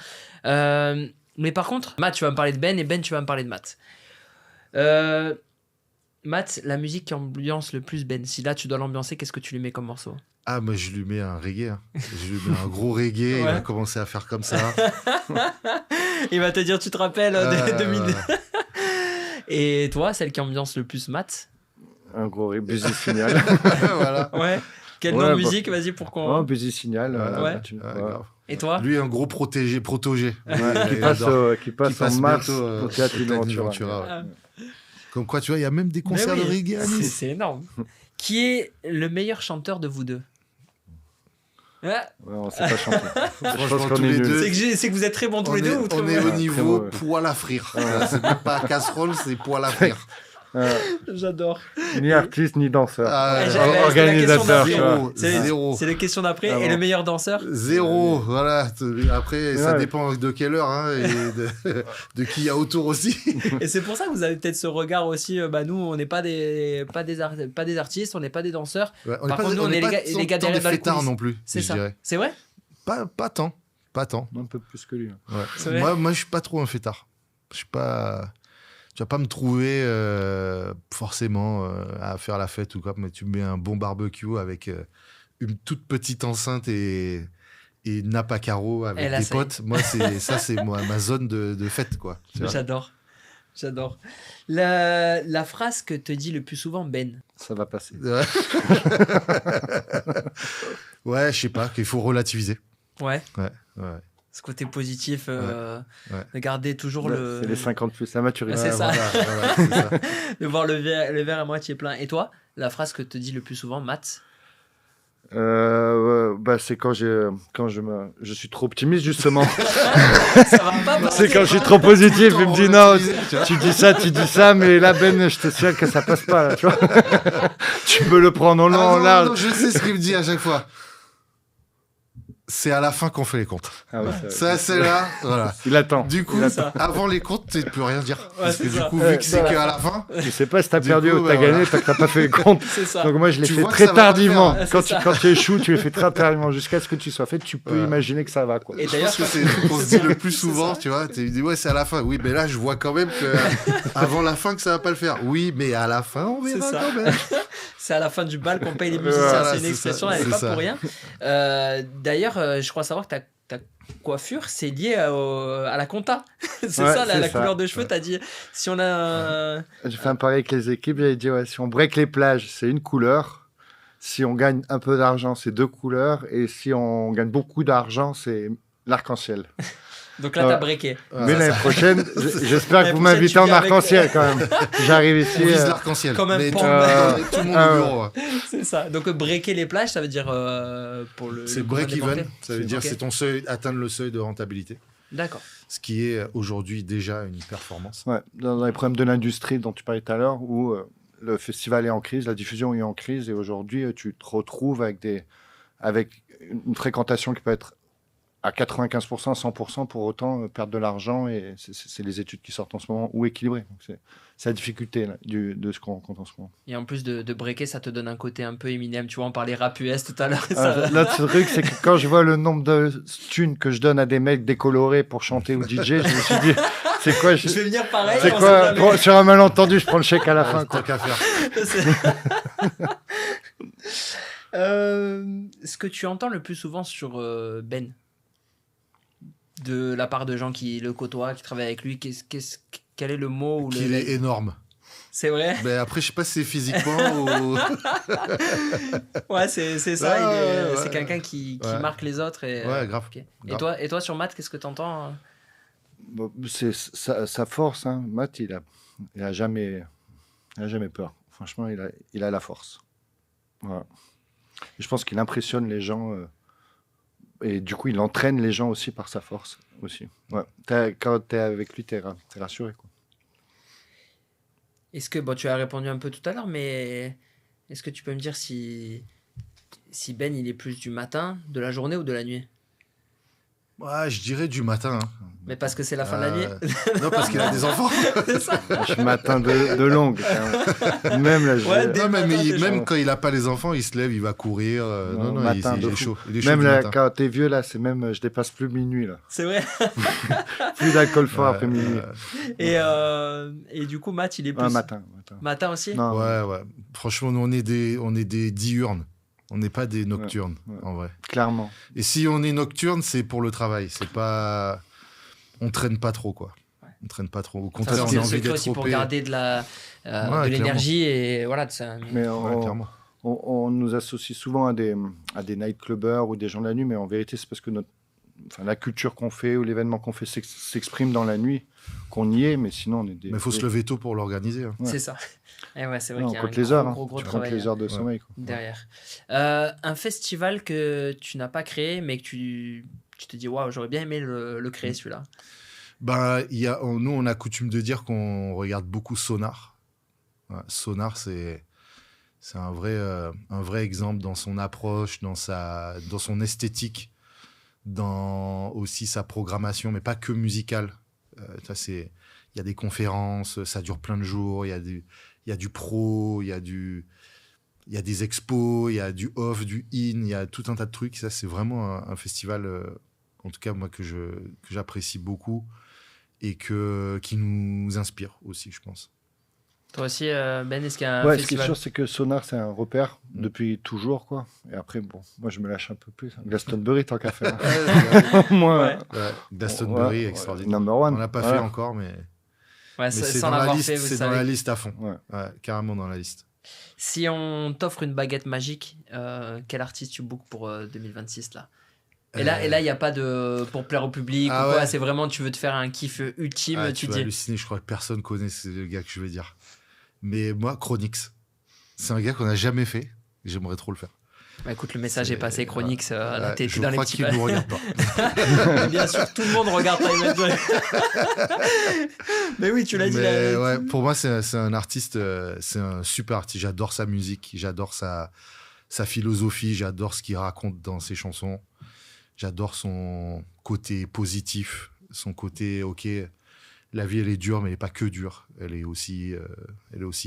Mais par contre, Matt, tu vas me parler de Ben et Ben, tu vas me parler de Matt. Matt, la musique qui ambiance le plus Ben, si là tu dois l'ambiancer, qu'est-ce que tu lui mets comme morceau? Ah, moi, je lui mets un reggae. Hein. Je lui mets un gros reggae. Il va commencer à faire comme ça. Il va te dire, tu te rappelles de minutes. Ouais. Et toi, celle qui ambiance le plus Matt? Un gros Busy Signal. Voilà. Ouais. Quel nom de musique? Vas-y, pour qu'on... Oh, Busy Signal. Ouais. Grave. Et toi? Lui, un gros protégé. Qui passe en mars bientôt au Théâtre Ventura. Ventura. Comme quoi, tu vois, il y a même des concerts Mais de oui, reggae à Nice. c'est énorme. Qui est le meilleur chanteur de vous deux? Ouais. Ouais, on sait pas chanter. Je Franchement, pense qu'on tous est les nuls. deux. C'est que vous êtes très bons tous les deux ou très On est mauvais? au niveau mauvais. poil à frire. C'est même pas casserole, c'est poil à frire. J'adore. Ni artiste, ni danseur. Ah, Ouais, j'avais- Organisateur, c'était tu la vois. question d'après. Zéro. C'est la question d'après. Ah Et bon. le meilleur danseur? Zéro, voilà. Après, ça Ouais. dépend de quelle heure hein, et de qui il y a autour aussi. Et c'est pour ça que vous avez peut-être ce regard aussi. Nous, on n'est pas des artistes, on n'est pas des danseurs. Ouais, Par contre, nous, on est les gars tant derrière des dans les fêtards coulisses. non plus, C'est je ça. dirais. C'est vrai? Pas tant. Un peu plus que lui. Ouais. C'est vrai. Moi, je suis pas trop un fêtard. Je suis pas. Tu vas pas me trouver forcément à faire la fête ou quoi, mais tu me mets un bon barbecue avec une toute petite enceinte et une nappe à carreaux avec Et là, des ça y est. potes. Moi, c'est ma zone de fête, quoi. Tu vois. J'adore. La phrase que te dit le plus souvent Ben. Ça va passer. Ouais. Ouais, je sais pas, qu'il faut relativiser. Ouais. Ouais. Ce côté positif, Ouais. de garder toujours le. C'est les 50 plus, la maturité. Ouais, c'est ça. Voilà, c'est ça. De voir le verre à moitié plein. Et toi, la phrase que te dit le plus souvent, Matt? C'est quand je suis trop optimiste, justement. Ça va pas passer. C'est quand je suis trop positif, il me dit non, tu dis ça, mais là, Ben, je te signale que ça passe pas, là, tu vois. Tu peux le prendre en long, en non, large. je sais ce qu'il me dit à chaque fois. C'est à la fin qu'on fait les comptes. Ah ouais, Ça, c'est là, voilà. il attend. Du coup, Il attend. avant les comptes, tu ne peux rien dire. Parce que c'est du ça. coup, Ouais, vu que c'est voilà. qu'à la fin, Je sais pas si t'as Du perdu coup, ou t'as bah, gagné, voilà. tant que t'as pas fait les comptes. C'est ça. Donc moi, je l'ai Tu fait vois que très ça va pas tardivement. faire, hein. Quand tu échoues, tu le fais très tardivement jusqu'à ce que tu sois fait. Tu peux Ouais. imaginer que ça va, quoi. Et je d'ailleurs, pense que c'est ce qu'on se dit le plus souvent, tu vois. Tu dis, ouais, c'est à la fin. Oui, mais là, je vois quand même que avant la fin que ça va pas le faire. Oui, mais à la fin, on verra C'est ça. quand même. c'est à la fin du bal qu'on paye les musiciens. Voilà, c'est une c'est expression, ça, elle n'est c'est pas ça. pour rien. D'ailleurs, je crois savoir que ta coiffure, c'est lié à la compta. c'est Ouais, ça, c'est la ça. couleur de cheveux. T'as dit, si on a... J'ai fait un pari avec les équipes. J'avais dit, ouais, si on break les plages, c'est une couleur. Si on gagne un peu d'argent, c'est 2 couleurs. Et si on gagne beaucoup d'argent, c'est l'arc-en-ciel. Donc là, Ouais. t'as breaké. Mais l'année prochaine, j'espère L'année que vous prochaine, m'invitez tu en viens avec- arc-en-ciel quand même. J'arrive ici. On vise l'arc-en-ciel. Comme un Mais pan. tout le monde au bureau. C'est ça. Donc breaker les plages, ça veut dire pour le... C'est le gouvernement break-even. déporté. Ça veut dire Ok. c'est ton seuil, atteindre le seuil de rentabilité. D'accord. Ce qui est aujourd'hui déjà une performance. Ouais, dans les problèmes de l'industrie dont tu parlais tout à l'heure, où le festival est en crise, la diffusion est en crise, et aujourd'hui, tu te retrouves avec une fréquentation qui peut être à 95%, 100%, pour autant perdre de l'argent, et c'est les études qui sortent en ce moment, ou équilibrées. Donc c'est la difficulté là, de ce qu'on rencontre en ce moment. Et en plus de breaker, ça te donne un côté un peu Eminem. Tu vois, on parlait rap US tout à l'heure. L'autre truc, c'est que quand je vois le nombre de thunes que je donne à des mecs décolorés pour chanter ou DJ, je me suis dit, c'est quoi Je vais venir pareil. c'est on quoi sait jamais. sur un malentendu, je prends le chèque à la fin, Tant quoi. qu'à faire. Ce que tu entends le plus souvent sur Ben, de la part de gens qui le côtoient, qui travaillent avec lui, quel est le mot ou Qu'il est énorme. C'est vrai. Mais après, je sais pas si c'est physiquement ou. Ouais, c'est ça. Ouais, c'est ouais. quelqu'un qui Ouais. marque les autres. Et, Ouais, grave. ok. Grave. Et toi, sur Matt, qu'est-ce que tu entends? Bon, c'est sa force, hein. Matt, il a jamais peur. Franchement, il a la force. Voilà. Et je pense qu'il impressionne les gens, et du coup, il entraîne les gens aussi par sa force aussi. Ouais. Quand tu es avec lui, tu es rassuré, quoi. Est-ce que tu as répondu un peu tout à l'heure, mais est-ce que tu peux me dire si Ben, il est plus du matin, de la journée ou de la nuit? Ouais, je dirais du matin. Mais parce que c'est la fin de la nuit. Non, parce qu'il a des enfants. C'est ça. Je suis matin de longue. Même là, Ouais, Non, matin, t'es même chaud. quand il a pas les enfants, il se lève, il va courir. Non, matin il de est fou. chaud. Il est chaud Même du là, matin. quand t'es vieux, là, c'est même, je dépasse plus minuit, là. C'est vrai. Plus d'alcool fort après minuit. Et du coup, Matt, il est plus. Matin. Matin aussi? Non, Ouais. Franchement, nous, on est des diurnes. On n'est pas des nocturnes, Ouais. en vrai. clairement. Et si on est nocturne, c'est pour le travail. C'est pas. On traîne pas trop, quoi. Ouais. On traîne pas trop. Au Ça, contraire, on c'est a le envie secret d'être aussi pour OP. garder de l'énergie et voilà. Mais Ouais, clairement. on nous associe souvent à des nightclubbers ou des gens de la nuit, mais en vérité, c'est parce que la culture qu'on fait ou l'événement qu'on fait s'exprime dans la nuit, qu'on y est, mais sinon, on est des... Mais il faut se lever tôt pour l'organiser. Hein. Ouais. C'est ça. Et ouais, c'est vrai Non, qu'il y on a un compte les heures, gros tu comptes travail les heures de sommeil. Quoi. derrière. Un festival que tu n'as pas créé, mais que tu te dis, waouh, j'aurais bien aimé le créer celui-là. Ben, nous, on a coutume de dire qu'on regarde beaucoup Sonar. Ouais, Sonar, c'est un vrai exemple dans son approche, dans son esthétique, dans aussi sa programmation, mais pas que musicale. Il y a des conférences, ça dure plein de jours, il y a du pro, il y a des expos, il y a du off, du in, il y a tout un tas de trucs. Ça, c'est vraiment un festival, en tout cas, moi, que j'apprécie beaucoup et qui nous inspire aussi, je pense. Toi aussi, Ben, est-ce qu'il y a un Ouais, ce qui est festival? sûr, c'est que Sonar, c'est un repère depuis toujours, quoi. Et après, bon, moi, je me lâche un peu plus. Glastonbury, tant qu'à faire. Moi, Glastonbury, extraordinaire. Number one. On l'a pas Voilà. fait encore, mais c'est sans dans la l'avoir liste, fait, vous c'est dans savez. la liste à fond. Ouais. Ouais, carrément dans la liste. Si on t'offre une baguette magique, quel artiste tu bookes pour 2026 là? Et là, il n'y a pas de pour plaire au public Ah ou quoi, ouais. c'est vraiment tu veux te faire un kiff ultime, Ah, tu tu vas dis. halluciner, je crois que personne connaît le gars que je vais dire. Mais moi, Chronix, c'est un gars qu'on n'a jamais fait. J'aimerais trop le faire. Bah, écoute, le message est passé, Chronix, là, t'es je dans les crois petits qu'il ne nous regarde pas. Bien sûr, tout le monde regarde Time Enjoy. Mais oui, tu l'as dit. Mais ouais, pour moi, c'est un artiste, c'est un super artiste. J'adore sa musique, j'adore sa philosophie, j'adore ce qu'il raconte dans ses chansons. J'adore son côté positif, son côté, ok, la vie, elle est dure, mais elle n'est pas que dure. Elle est aussi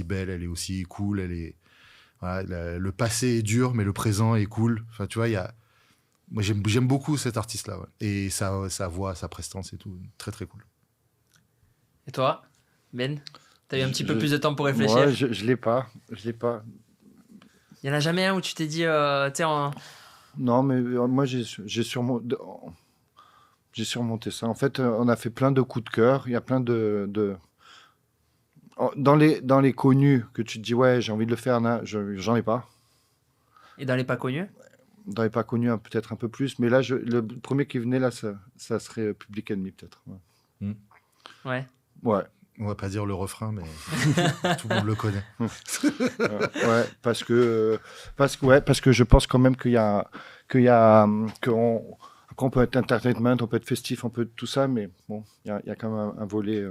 belle, elle est aussi cool. Voilà, le passé est dur, mais le présent est cool. Enfin, tu vois, moi, j'aime beaucoup cet artiste-là. Ouais. Et sa voix, sa prestance et tout, très, très cool. Et toi, Ben, t'as eu un petit peu plus de temps pour réfléchir? Ouais, je l'ai pas. Il y en a jamais un où tu t'es dit, tu sais, Non, mais moi, j'ai surmonté ça. En fait, on a fait plein de coups de cœur. Il y a plein dans les connus que tu te dis, ouais, j'ai envie de le faire, là, j'en ai pas. et dans les pas connus? Dans les pas connus, peut-être un peu plus. Mais là, le premier qui venait, là, ça serait Public Enemy, peut-être. Ouais. Ouais. On va pas dire le refrain, mais tout le monde le connaît. Ouais, parce que je pense quand même qu'on peut être entertainment, on peut être festif, on peut être tout ça, mais bon, il y a quand même un volet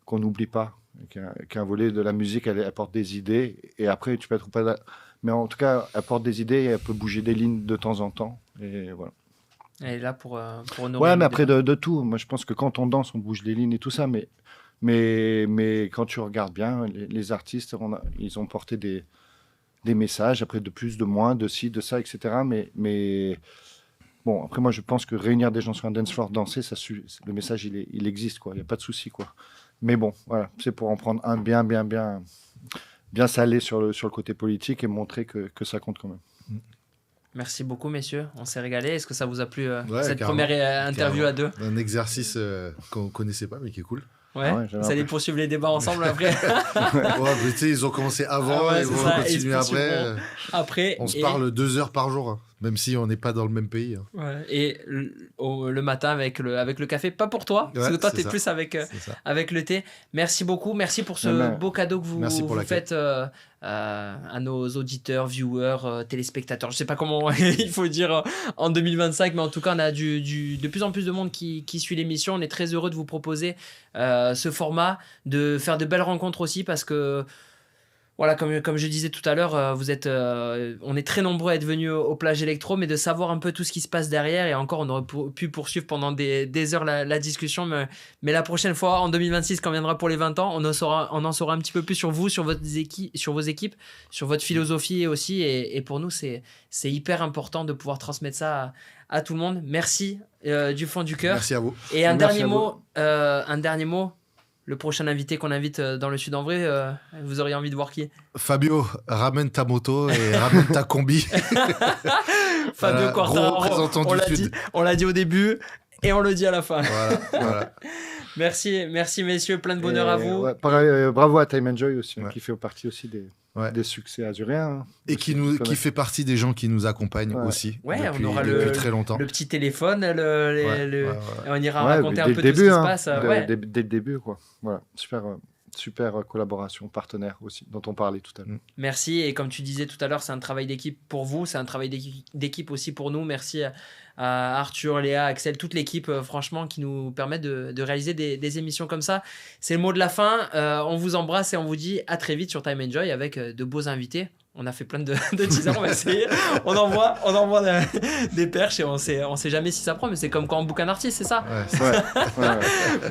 qu'on n'oublie pas, qui est un volet de la musique, elle apporte des idées, et après tu peux être pas, mais en tout cas, elle apporte des idées et elle peut bouger des lignes de temps en temps, et voilà. Elle est là pour honorer. Ouais, mais le après débat. de tout. Moi, je pense que quand on danse, on bouge les lignes et tout ça, mais quand tu regardes bien, les artistes, ils ont porté des messages, après de plus, de moins, de ci, de ça, etc. Mais bon, après, moi, je pense que réunir des gens sur un dance floor, danser, le message, il existe, quoi. Il n'y a pas de souci, quoi. Mais bon, voilà, c'est pour en prendre un bien salé sur le côté politique et montrer que ça compte quand même. Merci beaucoup, messieurs. On s'est régalé. Est-ce que ça vous a plu, Ouais, cette carrément. première interview à deux? Un exercice qu'on ne connaissait pas, mais qui est cool. Ouais. Ah ouais, j'avais Vous allez l'impression. poursuivre les débats ensemble après. Ouais, mais tu sais, ils ont commencé avant, Ah ouais, ils c'est vont ça, et continuer ils après. Après. On se et- parle 2 heures par jour, hein, même si on n'est pas dans le même pays. Hein. Ouais, et le matin avec le café, pas pour toi, parce Ouais, que toi c'est t'es ça. plus avec C'est ça. avec le thé. Merci beaucoup, merci pour ce Mais beau cadeau que merci pour vous l'accueil. faites à nos auditeurs, viewers, téléspectateurs. Je sais pas comment il faut dire en 2025, mais en tout cas on a de plus en plus de monde qui suit l'émission. On est très heureux de vous proposer ce format, de faire de belles rencontres aussi, parce que Voilà, comme je disais tout à l'heure, on est très nombreux à être venus au Plage Électro, mais de savoir un peu tout ce qui se passe derrière, et encore, on aurait pu poursuivre pendant des heures la discussion, mais la prochaine fois, en 2026, quand on viendra pour les 20 ans, on en saura un petit peu plus sur vous, sur vos équipes, sur votre philosophie aussi, et pour nous, c'est hyper important de pouvoir transmettre ça à tout le monde. Merci du fond du cœur. Merci à vous. Et un dernier mot. Le prochain invité qu'on invite dans le Sud en vrai, vous auriez envie de voir qui? Fabio, ramène ta moto et ramène ta combi. Fabio Quartararo, gros représentant du Sud. On l'a dit au début et on le dit à la fin. Voilà. Merci messieurs, plein de bonheur à vous. Ouais, pareil, bravo à Time Enjoy aussi, Ouais. qui fait partie aussi des succès azuriens. Et qui fait partie des gens qui nous accompagnent aussi. Ouais, depuis, on aura depuis très longtemps. le petit téléphone, on ira Ouais, raconter un peu dès tout le ce qui début, se passe. dès le début, quoi. Voilà, super collaboration, partenaire aussi, dont on parlait tout à l'heure. Merci, et comme tu disais tout à l'heure, c'est un travail d'équipe pour vous, c'est un travail d'équipe aussi pour nous. Merci à Arthur, Léa, Axel, toute l'équipe, franchement, qui nous permet de réaliser des émissions comme ça. C'est le mot de la fin. On vous embrasse et on vous dit à très vite sur Time Enjoy avec de beaux invités. On a fait plein de teasers, on va essayer. On envoie des perches et on sait jamais si ça prend, mais c'est comme quand on book un artiste, c'est ça? Ouais.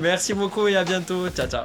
Merci beaucoup et à bientôt. Ciao, ciao.